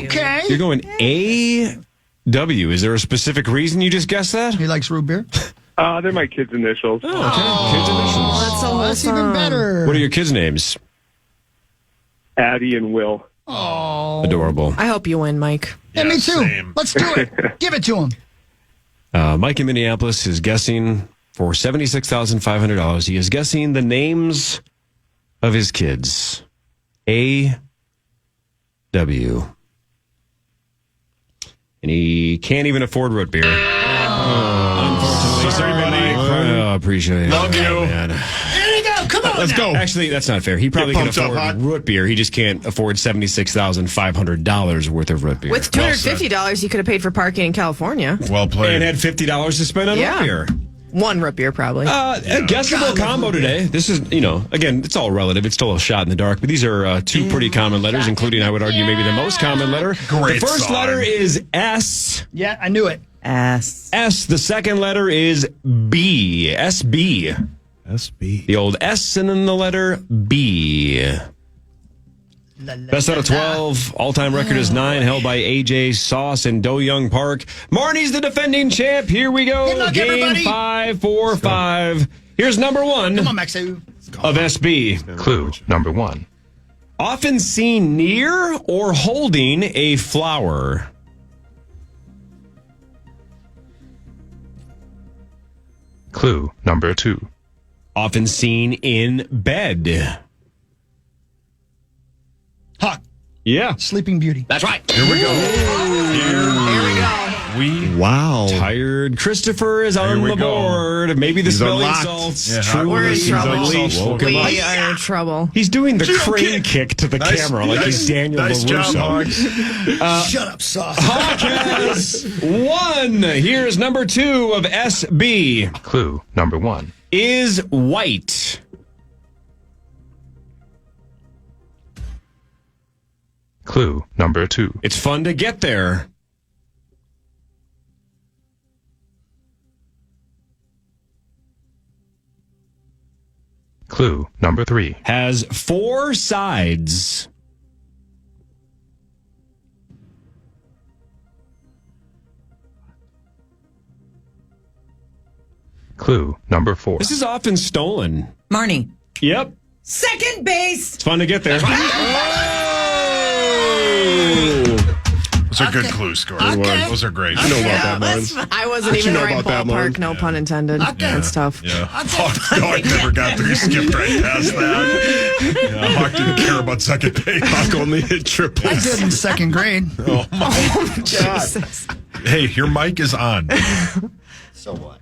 Okay. You're going A-W. Is there a specific reason you just guessed that? He likes root beer. They're my kids' initials. Oh, okay. Kids' initials. That's so That's even better. What are your kids' names? Addie and Will. Oh. Adorable. I hope you win, Mike. Yeah, me too. same. Let's do it. Give it to him. Mike in Minneapolis is guessing for $76,500. He is guessing the names of his kids. A-W. And he can't even afford root beer. Sorry, buddy. Oh, appreciate it. Love you. Man. There you go. Come on. Let's go. Actually, that's not fair. He probably can pumped up, afford Hawk. root beer. He just can't afford $76,500 worth of root beer. With $250, you could have paid for parking in California. Well played. and had $50 to spend on Yeah. root beer. One root beer, probably. A guessable combo today. This is, again, it's all relative. It's still a shot in the dark, but these are two pretty common letters, including, I would argue, maybe the most common letter. Great The first song. letter is S. Yeah, I knew it. S. S. The second letter is B. S-B. SB. The old S and then the letter B. Best out of 12. All-time record is 9, held by A.J. Sauce and Do Young Park. Marnie's the defending champ. Here we go. Good luck, Game everybody. 5 for 5. Here's number 1 Come on, Maxo. of SB. Clue number 1. Often seen near or holding a flower. Clue number 2. Often seen in bed. Hawk. Yeah. Sleeping Beauty. That's right. Here we go. Wow. Tired Christopher is on we the go. board. Maybe the He's smelling unlocked. salts. Yeah, Truly We're in he's trouble. unleashed. Woke him up. We are in trouble. He's doing the crane kick to the camera like he's Daniel Nice job, LaRusso. Hogs. Shut up, Sauce. Hawk has 1. Here's number 2 of SB. Clue number 1. Is white. Clue number 2. It's fun to get there. Clue number 3. Has 4 sides. Clue number 4. This is often stolen. Marnie. Yep. Second base. It's fun to get there. Those are good clues, Corey. Those are great. I know about that, Marnes. I wasn't What even you in the know right about that, ballpark. Martin? No pun intended. That's tough. Yeah. Hawk never got there. He skipped right past that. Yeah, Hawk didn't care about second base. Hawk only hit triples. I did in second grade. Oh, my God. Hey, your mic is on. So what?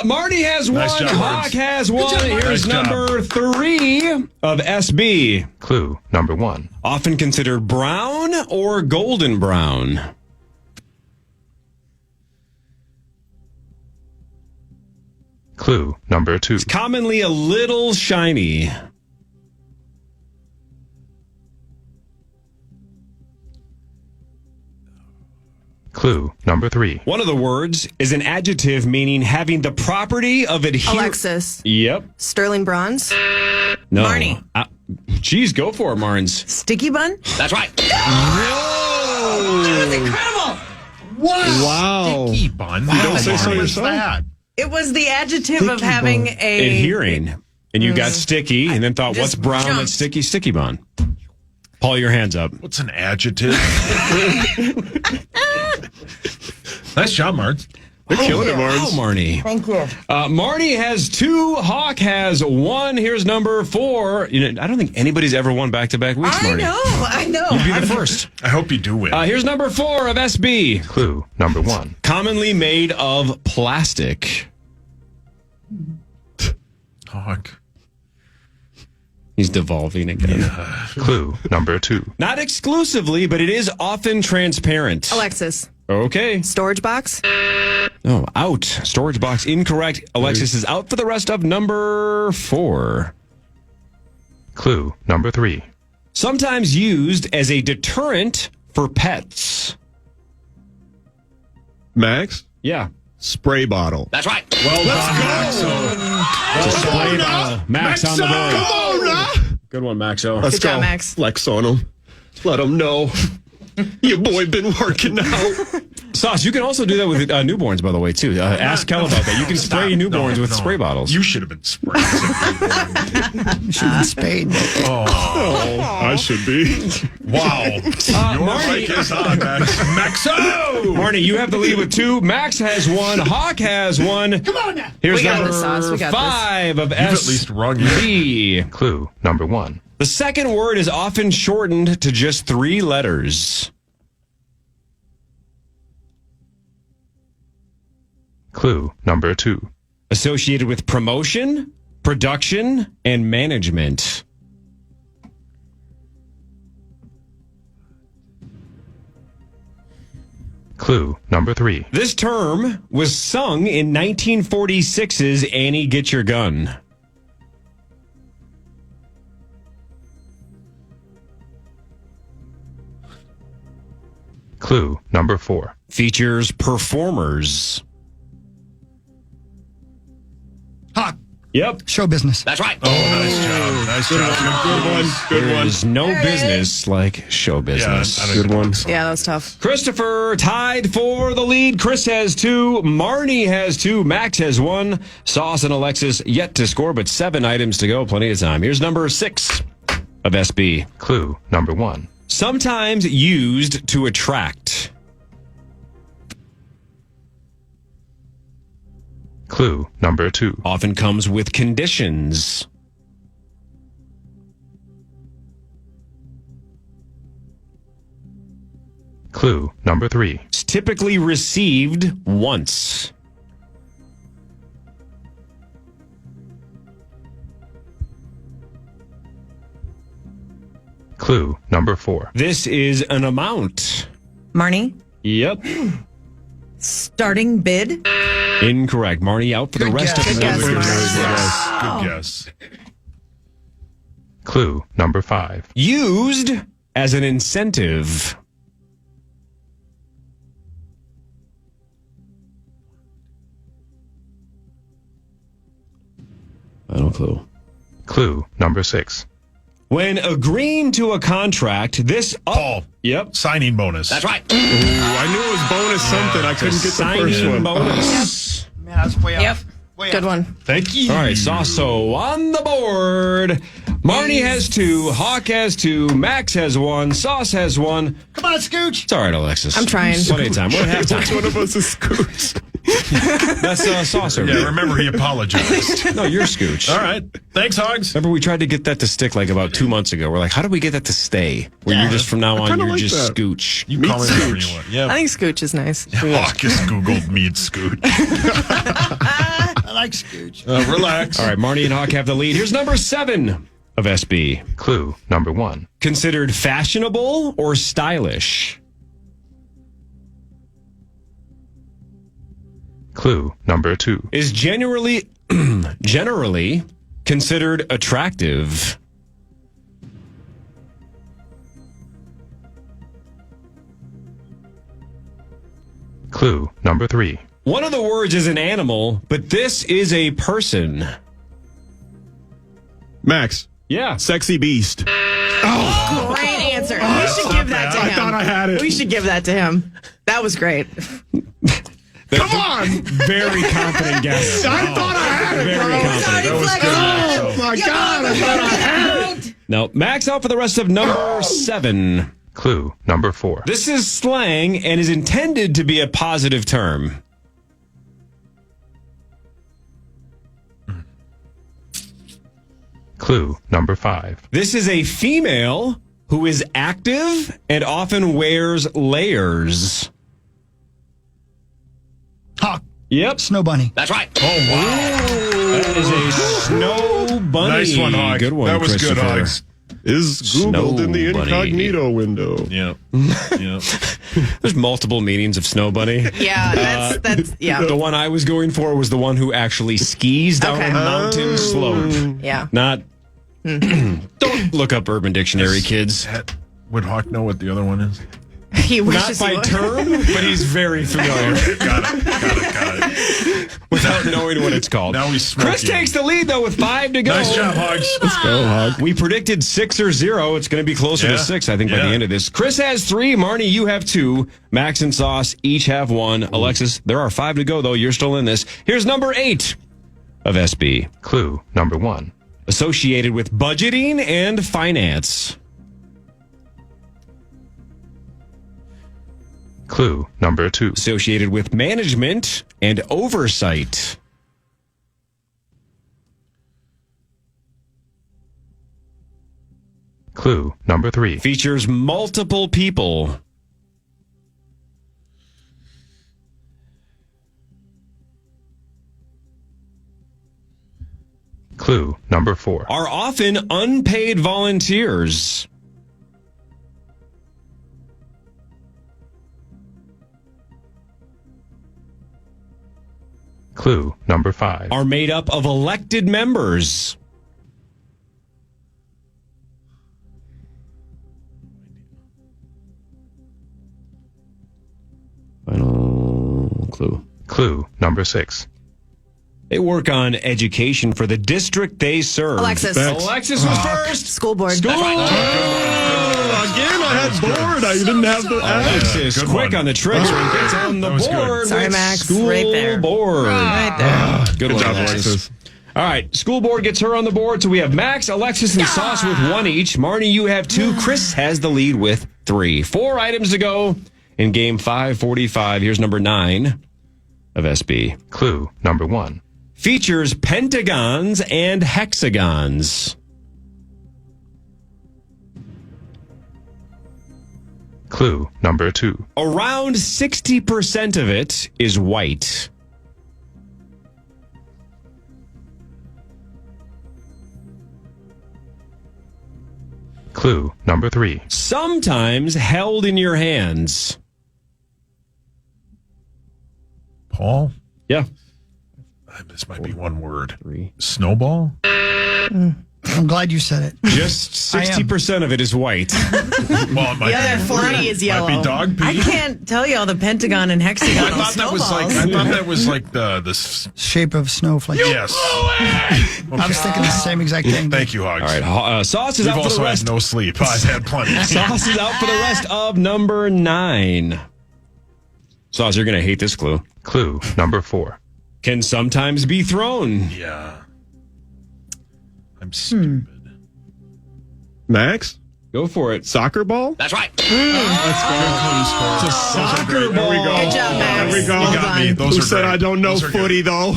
Marty has 1. Nice job, Hawk Marnes. has 1. Here's Nice job. number 3 of SB. Clue number 1. Often considered brown or golden brown. Clue number 2. Commonly a little shiny. Clue number 3. One of the words is an adjective meaning having the property of adherence. Alexis. Yep. Sterling Bronze. No. Marnie. Geez, go for it, Marnes. Sticky bun. That's right. That was incredible. Wow. Sticky bun. You don't say so What is yourself. that? It was the adjective of having a Adhering. And you got sticky and then thought, just what's brown jumped. that's sticky? Sticky bun. Paul, your hands up. What's an adjective? Nice job, Mark. They're killing it, Oh, Marnes. Marnie. Thank you. Marnie has 2. Hawk has 1. Here's number 4. I don't think anybody's ever won back-to-back weeks, Marnie. I know. You'd be the first. I hope you do win. Here's number 4 of SB. Clue number 1. Commonly made of plastic. Hawk. He's devolving again. Clue number 2. Not exclusively, but it is often transparent. Alexis. Okay. Storage box. Oh, out. Storage box incorrect. Alexis is out for the rest of number 4. Clue number 3. Sometimes used as a deterrent for pets. Max, Yeah. spray bottle. That's right. Well done, Maxo. It's a spray bottle. Max on the board. Oh, no. Good one, Maxo. Let's Good go. job, Max. Flex on him. Let him know. Your boy been working out. Sauce, you can also do that with newborns, by the way, too. Ask Kel about that. You can spray newborns with spray bottles. You should have been spraying. Should have spade. I should be. Wow. Your Marty. mic is on, Max. Maxo! Marnie, you have the lead with 2. Max has 1. Hawk has 1. Come on now. Here's We got number this, Sauce. We got this. 5 of You've at least rung it. SB. Clue number 1. The second word is often shortened to just 3 letters. Clue number 2. Associated with promotion, production, and management. Clue number 3. This term was sung in 1946's Annie Get Your Gun. Clue number 4. Features performers. Hawk. Yep. Show business. That's right. Oh, nice job. Nice job. Good one. Good one. There's no business like show business. I Good one. Yeah, that was tough. Christopher tied for the lead. Chris has 2. Marnie has 2. Max has 1. Sauce and Alexis yet to score, but 7 items to go. Plenty of time. Here's number 6 of SB. Clue number 1. Sometimes used to attract. Clue number 2. Often comes with conditions. Clue number 3. It's typically received once. Clue number 4. This is an amount. Marnie, Yep. starting bid. Incorrect. Marnie out for the Good rest guess. of the Good guess, numbers. Marnie. Good guess. Clue number 5. Used as an incentive. Final clue. Clue number 6. When agreeing to a contract, this Paul. Yep. Signing bonus. That's right. Ooh, I knew it was bonus something. I couldn't get the first Signing one. bonus. Man, that's way Yep. off. Way Good off. one. Thank you. All right, Sasso on the board. Marnie has 2. Hawk has 2. Max has 1. Sauce has 1. Come on, Scooch. It's all right, Alexis. I'm trying. Plenty of time. We're at Which halftime. one of us is Scooch? That's Saucer. Yeah, remember he apologized. No, you're Scooch. All right. Thanks, Hogs. Remember, we tried to get that to stick like about 2 months ago. We're like, how do we get that to stay? Where you're just from now on, kinda you're like just that. Scooch. You call me whatever you want. I Yeah. think Scooch is nice. Hawk has Googled meat scoot. I like Scooch. Relax. All right, Marnie and Hawk have the lead. Here's number 7 of SB. Clue number 1. Considered fashionable or stylish? Clue number 2. Is generally considered attractive. Clue number 3. One of the words is an animal, but this is a person. Max. Yeah. Sexy beast. Great answer. We should give that to him. I thought I had it. We should give that to him. That was great. Come on. Very confident guess. I thought I had it, Very bro. confident. That was good. Oh, my God. I thought I had it. No, Max out for the rest of number 7. Clue number 4. This is slang and is intended to be a positive term. Clue number 5. This is a female who is active and often wears layers. Hawk. Yep. Snow bunny. That's right. Oh, wow. That is a snow bunny. Nice one, Hawk. Good one, That was good, Christopher. Hogs. Is Googled in the Snow bunny. incognito window. Yeah. Yeah. There's multiple meanings of snow bunny. Yeah, that's yeah. The one I was going for was the one who actually skis down Okay. a mountain slope. Yeah. Not. Don't look up Urban Dictionary, kids. Would Hawk know what the other one is? He Not wishes by he would. term, but he's very familiar Got it. without knowing what it's called. Now he's smoking. Chris takes the lead, though, with 5 to go. Nice job, Hogs. Let's go, Hog. We predicted 6 or 0. It's going to be closer to Yeah. 6, I think, by the Yeah. end of this. Chris has 3. Marnie, you have 2. Max and Sauce each have 1. Alexis, there are 5 to go, though. You're still in this. Here's number 8 of SB. Clue number 1. Associated with budgeting and finance. Clue number 2. Associated with management and oversight. Clue number 3. Features multiple people. Clue number 4. Are often unpaid volunteers. Clue number 5. Are made up of elected members. Final clue. Clue number 6. They work on education for the district they serve. Alexis. Alexis was first. School board. School board. Again, I had bored. I didn't have the Alexis, Good quick one. on the trigger. Gets on the That was good. board. Sorry, with Max. School Right there. board. Right there. Good one, job, Alexis. Alexis. All right, school board gets her on the board. So we have Max, Alexis, and Sauce with 1 each. Marnie, you have 2. Chris has the lead with 3. 4 items to go in game 545. Here's number 9 of SB. Clue number 1. Features pentagons and hexagons. Clue number 2. Around 60% of it is white. Clue number 3. Sometimes held in your hands. Paul, Yeah. this might be one word. 3. Snowball? I'm glad you said it. Just 60% of it is white. Well, it might The other 40 is yellow. Might be dog pee. I can't tell you all the pentagon and I hexagon thought that was like the Shape of snowflake. yes. I was thinking the same exact thing. Thank you, Hogs. All right, Sauce is You've out for also the had rest. no sleep. I've had plenty. Sauce is out for the rest of number 9. Sauce, you're going to hate this clue. Clue number 4. Can sometimes be thrown. Yeah. I'm stupid. Max, Go for it. soccer ball? That's right. It's a soccer ball. There we go. Good job, Max. There we go. You got me. Those Who are said great. I don't know Those are footy, though?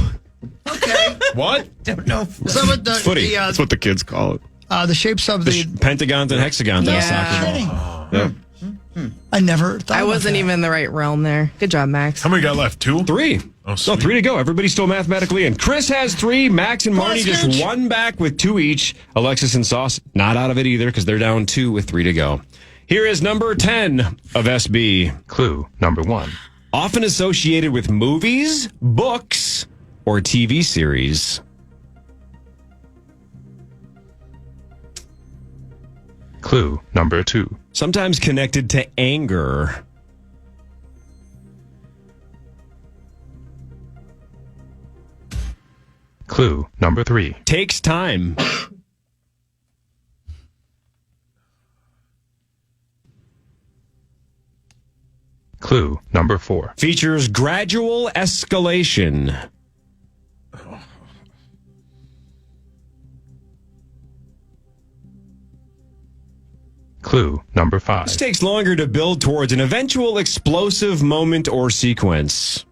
What? Don't know. So with the, footy. That's what the kids call it. the shapes of the. Pentagons and hexagons on a soccer ball. Kidding. I never thought I about wasn't that. even in the right realm there. Good job, Max. How many got left? 2? 3. Oh, No, sweet. 3 to go. Everybody's still mathematically in. Chris has 3. Max and Marnie just 1 back with 2 each. Alexis and Sauce not out of it either because they're down 2 with 3 to go. Here is number 10 of SB. Clue number 1. Often associated with movies, books, or TV series. Clue number 2. Sometimes connected to anger. Clue number 3. Takes time. Clue number 4. Features gradual escalation. Clue number 5. This takes longer to build towards an eventual explosive moment or sequence.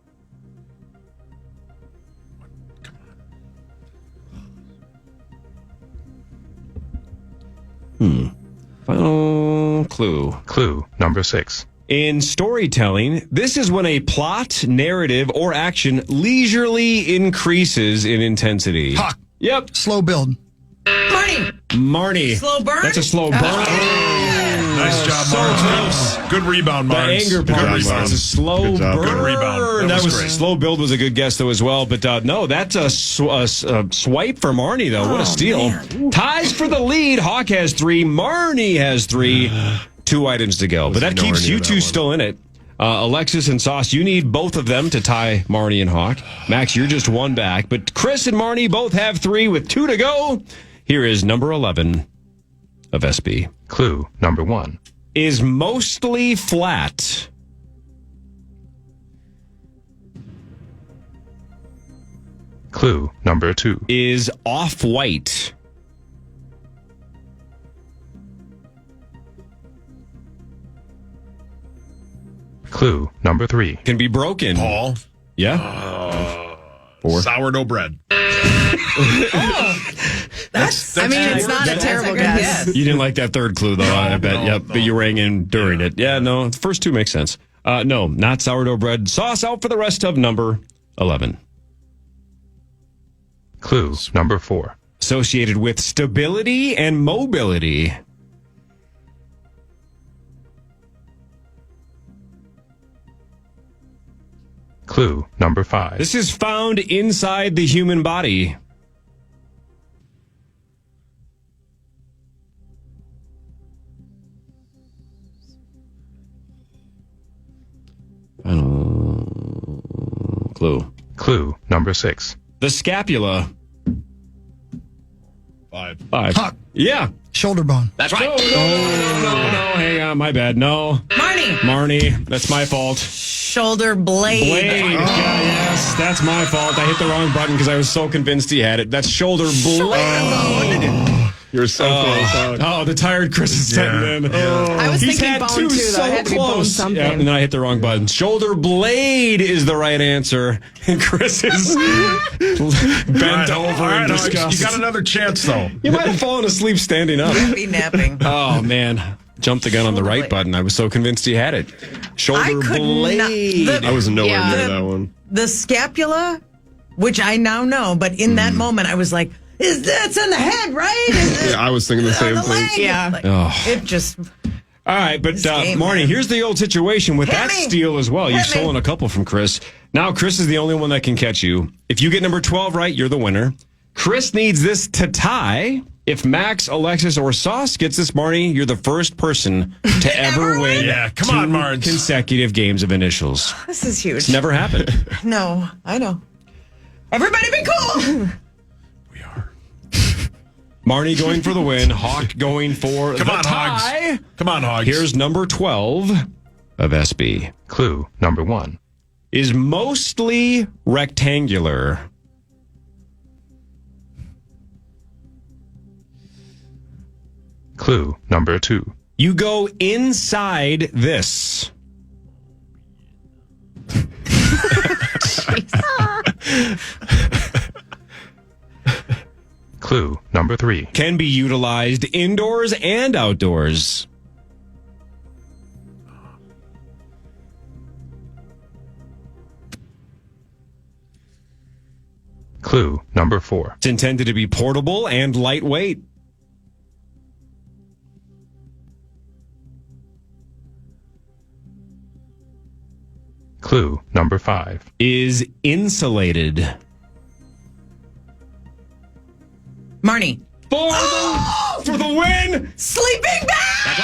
Final clue. Clue number 6. In storytelling, this is when a plot, narrative, or action leisurely increases in intensity. Hawk. Yep. Slow build. Marnie. Slow burn? That's a slow burn. Nice job, So Mark. close. Good rebound, The Mark. anger Good part rebound. is a slow Good job. burn. Good rebound. That was great. slow build was a good guess though as well. But no, that's a swipe for Marnie though. What a steal! Ties for the lead. Hawk has 3. Marnie has 3. 2 items to go. But that nowhere keeps near you that two one. still in it. Alexis and Sauce, you need both of them to tie Marnie and Hawk. Max, you're just 1 back. But Chris and Marnie both have 3 with 2 to go. Here is number 11 of SB. Clue number 1. Is mostly flat. Clue number 2. Is off-white. Clue number 3. Can be broken. Paul. Yeah. 4. Sourdough bread. It's not a terrible guess. You didn't like that third clue, though, I bet. no, Yep, no. but you rang in during it. Yeah, no, the first 2 make sense. No, not sourdough bread. Sauce out for the rest of number 11. Clue number 4. associated with stability and mobility. Clue number 5. This is found inside the human body. Clue. Clue number 6. The scapula. 5. Huck. Yeah. Shoulder bone. That's right. No, hang on. My bad. No. Marnie. That's my fault. Shoulder blade. Yes, that's my fault. I hit the wrong button because I was so convinced he had it. That's shoulder blade. You're so close. Oh, the tired Chris is setting in. I was He's thinking had bone two too, though. so I had to be bone close. something. Yeah, and then I hit the wrong button. Shoulder blade is the right answer. And Chris is bent over in disgust. You got another chance, though. You might have fallen asleep standing up. Be napping. Oh, man. Jumped the gun on the right blade. button. I was so convinced he had it. Shoulder I could blade. not- I was nowhere Yeah. near that one. The scapula, which I now know, but in that moment I was like, that's on the head, right? Yeah, I was thinking the on same the thing. leg. Yeah. Like, Oh. it just... All right, but game, Marnie, man. here's the old situation with Hit that me. steal as well. You've Hit me. stolen a couple from Chris. Now Chris is the only one that can catch you. If you get number 12 right, you're the winner. Chris needs this to tie. If Max, Alexis, or Sauce gets this, Marnie, you're the first person to ever win Yeah, come on, 2 Marnes. consecutive games of initials. This is huge. It's never happened. No, I know. Everybody be cool. We are. Marnie going for the win. Hawk going for Come the on, tie. Hogs. Come on, Hogs. Here's number 12 of SB. Clue number 1. Is mostly rectangular. Clue number 2. You go inside this. Clue number 3. Can be utilized indoors and outdoors. Clue number 4. It's intended to be portable and lightweight. Clue number 5. Is insulated. Marnie. For the win! Sleeping bag!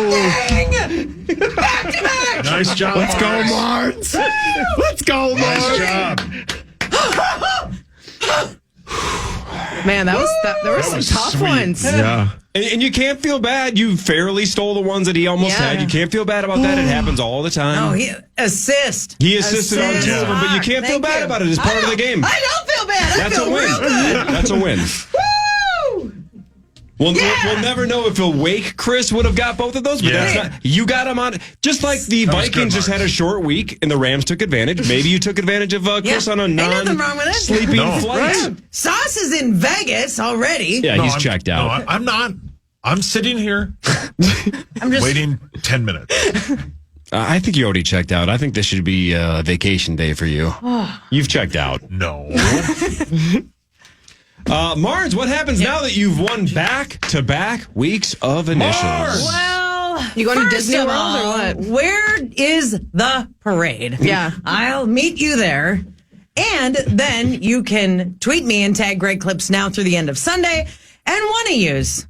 Dang! Back to back! Nice job. Let's go, Marnes. Let's go, Nice Marnes. job. Man, there were some was tough sweet. ones. Yeah. And you can't feel bad. You fairly stole the ones that he almost Yeah. had. You can't feel bad about that. It happens all the time. No, he assist. He assisted on 2 of them, but you can't feel Thank bad you. about it. It's part I of the don't- game. I don't feel bad. That's I feel a win. real good. That's a win. Woo! We'll Yeah. never know if a Wake Chris would have got both of those, but Yeah. that's not. You got them on. Just like the That was Vikings good, just had Mark. a short week and the Rams took advantage. Maybe you took advantage of Chris Yeah. on a Ain't nothing wrong with it. non-sleeping No. flight. Right. Sauce is in Vegas already. Yeah, No, he's I'm- checked out. No, I'm not. I'm sitting here I'm just waiting 10 minutes. I think you already checked out. I think this should be a vacation day for you. You've checked out. No. Mars, what happens now that you've won back-to-back weeks of initials? Mars! Well, You going to first Disney of World or all, what? Where is the parade? Yeah. I'll meet you there. And then you can tweet me and tag Greg Clips now through the end of Sunday. And one of yous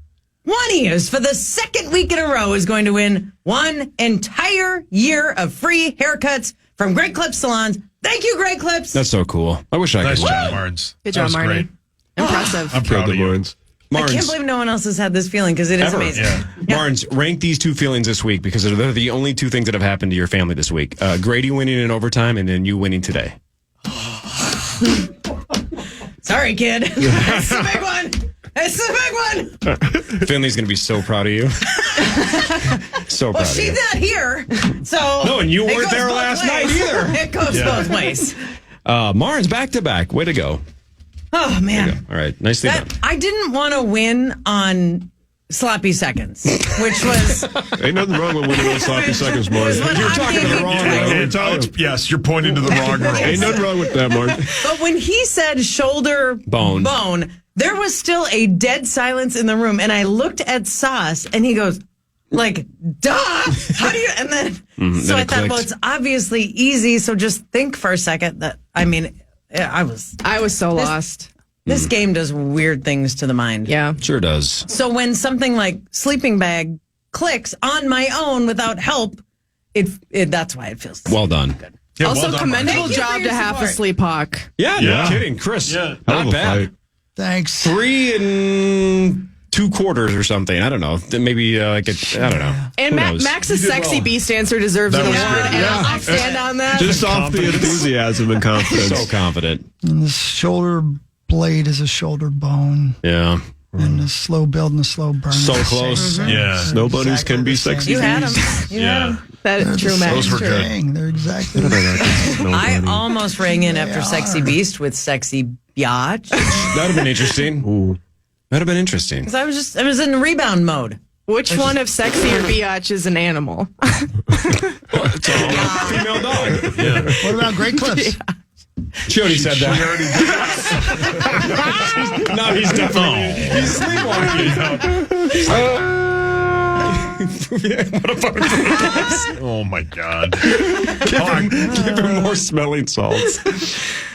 for the second week in a row is going to win one entire year of free haircuts from Greg Clips Salons. Thank you, Greg Clips. That's so cool. I wish I Nice could. job, Marnes. Good That job, was Marnie. great. Impressive. I'm proud of you. Marnes. I can't Marnes, believe no one else has had this feeling because it is Ever. amazing. Yeah. Marnes, rank these 2 feelings this week because they're the only 2 things that have happened to your family this week. Grady winning in overtime and then you winning today. Sorry, kid. That's the big one. That's the big one. Finley's going to be so proud of you. So Well, proud of you. she's not here, so No, and you it weren't goes there both last night ways. either. It goes both ways. Marnes, back-to-back. Way to go. Oh man, All right. Nicely done. I didn't want to win on sloppy seconds, which was Ain't nothing wrong with winning those sloppy seconds, Mark. what You're talking to the wrong row. Yes, you're pointing to the wrong row. Ain't nothing wrong with that, Mark. But when he said shoulder Bone. there was still a dead silence in the room, and I looked at Sauce, and he goes, like, duh, how do you, and then, so then I it thought, clicked. well, it's obviously easy, so just think for a second that, I mean, I was so lost. This game does weird things to the mind. Yeah. Sure does. So when something like sleeping bag clicks on my own without help, that's why it feels Well done. Yeah, Also, well done, commendable Thank you for job your to half a support. sleep hawk. Yeah, Yeah. no kidding. Chris, Yeah. Hell of not a bad. fight. Thanks. 3 2/4 or something. I don't know. Maybe I don't know. And Who knows? Max's sexy beast answer deserves That an was award, good. and Yeah. I'll stand on that. Just off the enthusiasm and confidence. So confident. And the shoulder blade is a shoulder bone. Yeah. And the slow build and the slow burn. So are the close. same. Yeah. Snow bunnies Exactly can be the same. sexy. You had him. beasts. You had Yeah. him. That They're true, the Max. Those were good. same. They're exactly the same. Snow I bunny. almost rang in after They Sexy are. Beast with Sexy Biatch. That'd have been interesting. Ooh. That'd have been interesting. Because I was in rebound mode. Which one of sexy or biatch is an animal? It's a female dog. What about Great Clips? She already said that. No, he's definitely he's sleepwalking. Oh my God. Give him more smelling salts.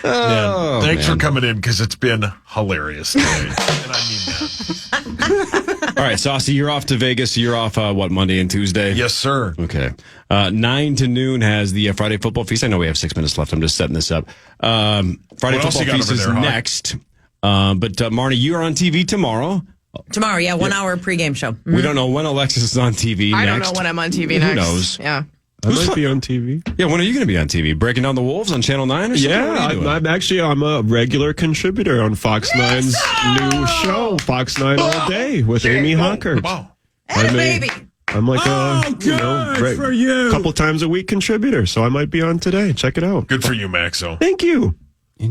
Oh, Thanks for man. coming in because it's been hilarious today. And I mean that. All right, Saucy, you're off to Vegas. You're off, Monday and Tuesday? Yes, sir. Okay. 9 to noon has the Friday football feast. I know we have 6 minutes left. I'm just setting this up. Friday What else football you got feast over is there, Hawk? next. But Marnie, you are on TV tomorrow. Tomorrow, 1 hour pregame show. We don't know when Alexis is on TV I next. don't know when I'm on TV Who next. knows? Yeah. I might be on TV. Yeah, when are you going to be on TV? Breaking down the Wolves on Channel 9 or something? Yeah, What are you doing? I'm a regular contributor on Fox 9's new show, Fox 9 All Day with Amy Hockert. Wow. I'm baby. I'm like a couple times a week contributor, so I might be on today. Check it out. Good for you, Maxo. Thank you.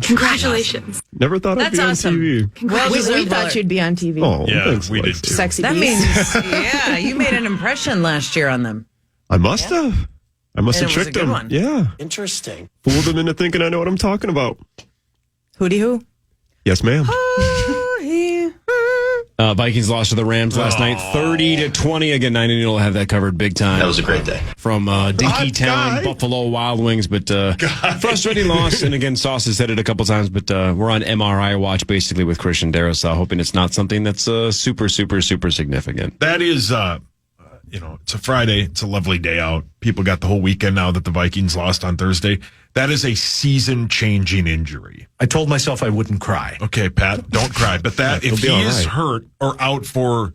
Congratulations. Never thought I'd That's be on awesome. TV. Well, We thought you'd be on TV. Oh, Yeah, thanks, we did Lacey. too. Sexy That beast. means, yeah, you made an impression last year on them. I must have. I must And have it was a tricked good them. one. Yeah. Interesting. Fooled them into thinking I know what I'm talking about. Hootie who? Yes, ma'am. Vikings lost to the Rams last night, 30-20. Again, 9 and you'll have that covered big time. That was a great day. From Dinky God, Town, guy. Buffalo Wild Wings, but frustrating loss. And again, Sauce has said it a couple times, but we're on MRI watch basically with Christian Darrisaw, hoping it's not something that's super, super, super significant. That is, it's a Friday. It's a lovely day out. People got the whole weekend now that the Vikings lost on Thursday. That is a season-changing injury. I told myself I wouldn't cry. Okay, Pat, don't cry. But that if be he all is right. hurt or out for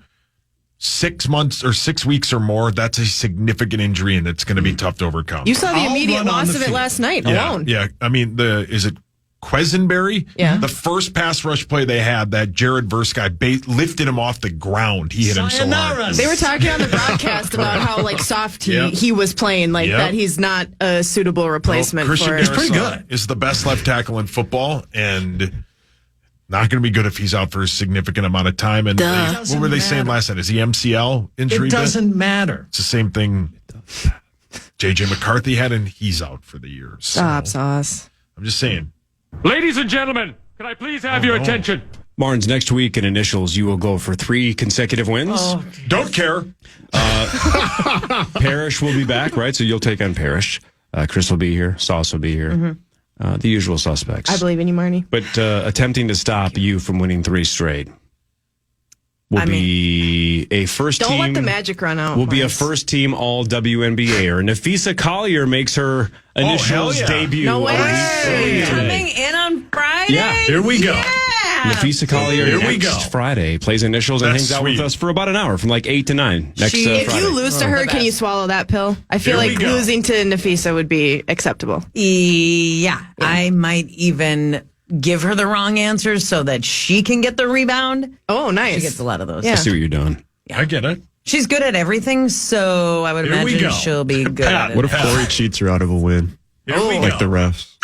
6 months or 6 weeks or more, that's a significant injury, and it's going to be tough to overcome. You saw the I'll immediate run on loss the of it field. last night yeah, alone. yeah. I mean, is it Quisenberry? Yeah. The first pass rush play they had, that Jared Verse guy lifted him off the ground. He hit him so hard. They were talking on the broadcast about how soft Yep. he was playing, Yep. that he's not a suitable replacement Christian for. Darrisaw is the best left tackle in football, and not going to be good if he's out for a significant amount of time. And what were they saying last night? Is he MCL injury? It doesn't matter. It's the same thing J.J. McCarthy had, and he's out for the year. So Stop, Sauce. I'm just saying. Ladies and gentlemen, can I please have your attention? Marnes, next week in initials, you will go for 3 consecutive wins. Don't care. Parrish will be back, right? So you'll take on Parrish. Chris will be here. Sauce will be here. The usual suspects. I believe in you, Marnie. But attempting to stop you from winning 3 straight will be a first Don't team. let the magic run out. Will be a Marnes. first team all WNBAer. Nafisa Collier makes her initials hell yeah. debut. No a way. week early Coming today. in on Friday? Yeah, here we go. Nafisa Collier Here we next go. Friday plays initials and That's hangs out with sweet. us for about an hour from like 8 to 9 next If Friday. you lose to her, can you swallow that pill? I feel Here we like go. losing to Nafisa would be acceptable. Yeah, I might even give her the wrong answers so that she can get the rebound. Oh, nice. She gets a lot of those. I Yeah. see what you're doing. I get it. She's good at everything, so I would Here we imagine go. she'll be good Pat, at it. What if Corey cheats her out of a win? Here we Like go. the refs.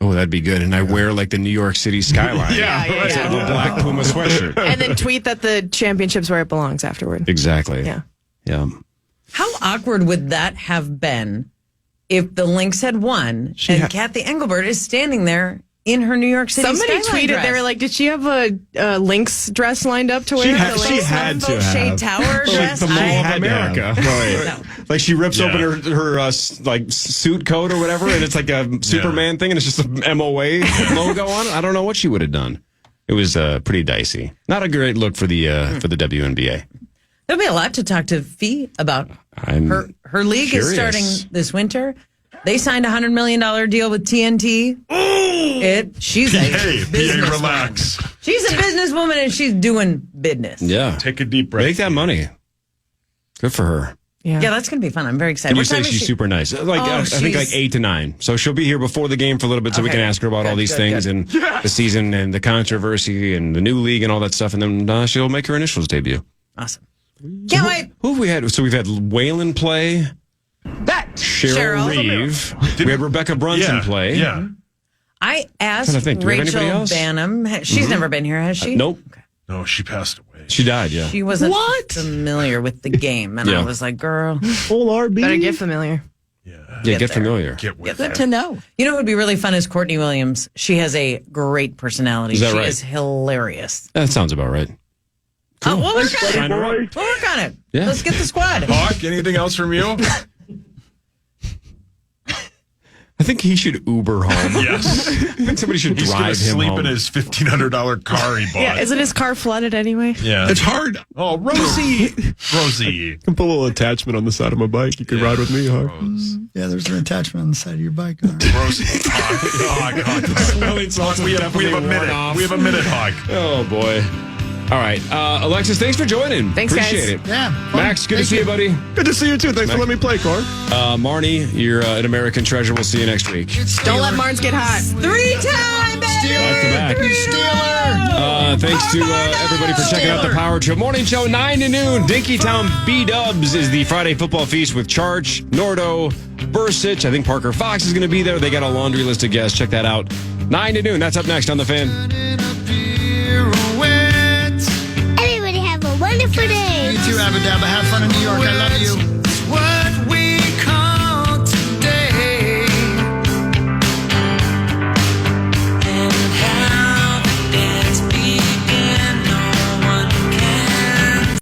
Oh, that'd be good. And I wear like the New York City skyline. Yeah. It's a little black Puma sweatshirt. And then tweet that the championship's where it belongs afterward. Exactly. Yeah. Yeah. How awkward would that have been if the Lynx had won and Kathy Engelbert is standing there in her New York City Somebody skyline tweeted, dress? they were like, did she have a Lynx dress lined up to wear? She had to Shea have. Tower dress? The Mall of I- America. Right. Like she rips open her like suit coat or whatever, and it's like a Superman thing, and it's just a MOA logo on it. I don't know what she would have done. It was pretty dicey. Not a great look for the WNBA. There'll be a lot to talk to Fee about. Her league is starting this winter. They signed a $100 million deal with TNT. She's a businesswoman. Relax. She's a businesswoman and she's doing business. Yeah. Take a deep breath. Make that money. Good for her. Yeah, that's going to be fun. I'm very excited. And you What say time is she's she? super nice. Like I think like 8 to 9. So she'll be here before the game for a little bit, so we Okay. can ask her about all these things and the season and the controversy and the new league and all that stuff, and then she'll make her initials debut. Awesome. Can't wait. Who have we had? So we've had Waylon play. Cheryl Reeve. We had Rebecca Brunson play. Yeah. I asked Trying to think, do we have anybody Rachel else? Banham. She's never been here, has she? Nope. No, she passed away. She died, yeah. She wasn't familiar with the game. And I was like, girl, Better get familiar. Yeah, get there. familiar. Get with Good it. to know. You know what would be really fun is Courtney Williams. She has a great personality. Is that she right? is hilarious. That sounds about right. Oh, we'll work on it. Sign her up. We'll work on it. Yeah. Let's get the squad. Hawk, anything else from you? I think he should Uber home. Yes. I think somebody should He's going drive to him sleep home. in his $1,500 car he bought. Yeah, isn't his car flooded anyway? Yeah. It's hard. Oh, Rosie. Rosie. You can put a little attachment on the side of my bike. You can ride with me, huh? Yeah, there's an attachment on the side of your bike. Rosie. Hawk. We have a minute. We have a minute, Hawk. Oh, boy. All right. Alexis, thanks for joining. Thanks, Appreciate guys. it. Yeah. Max, good to see you, buddy. Good to see you, too. Thanks for letting me play, Corn. Marnie, you're an American treasure. We'll see you next week. Don't let Marnes get hot. 3-time, baby! Back to back. Steeler. Thanks to everybody for checking out the Power Trip Morning Show, 9 to noon. Dinkytown B-Dubs is the Friday football feast with Charge, Nordo, Bursich. I think Parker Fox is going to be there. They got a laundry list of guests. Check that out. 9 to noon. That's up next on The Fan. Everybody have a wonderful day. You too, Abba Dabba. Have fun in New York. I love you.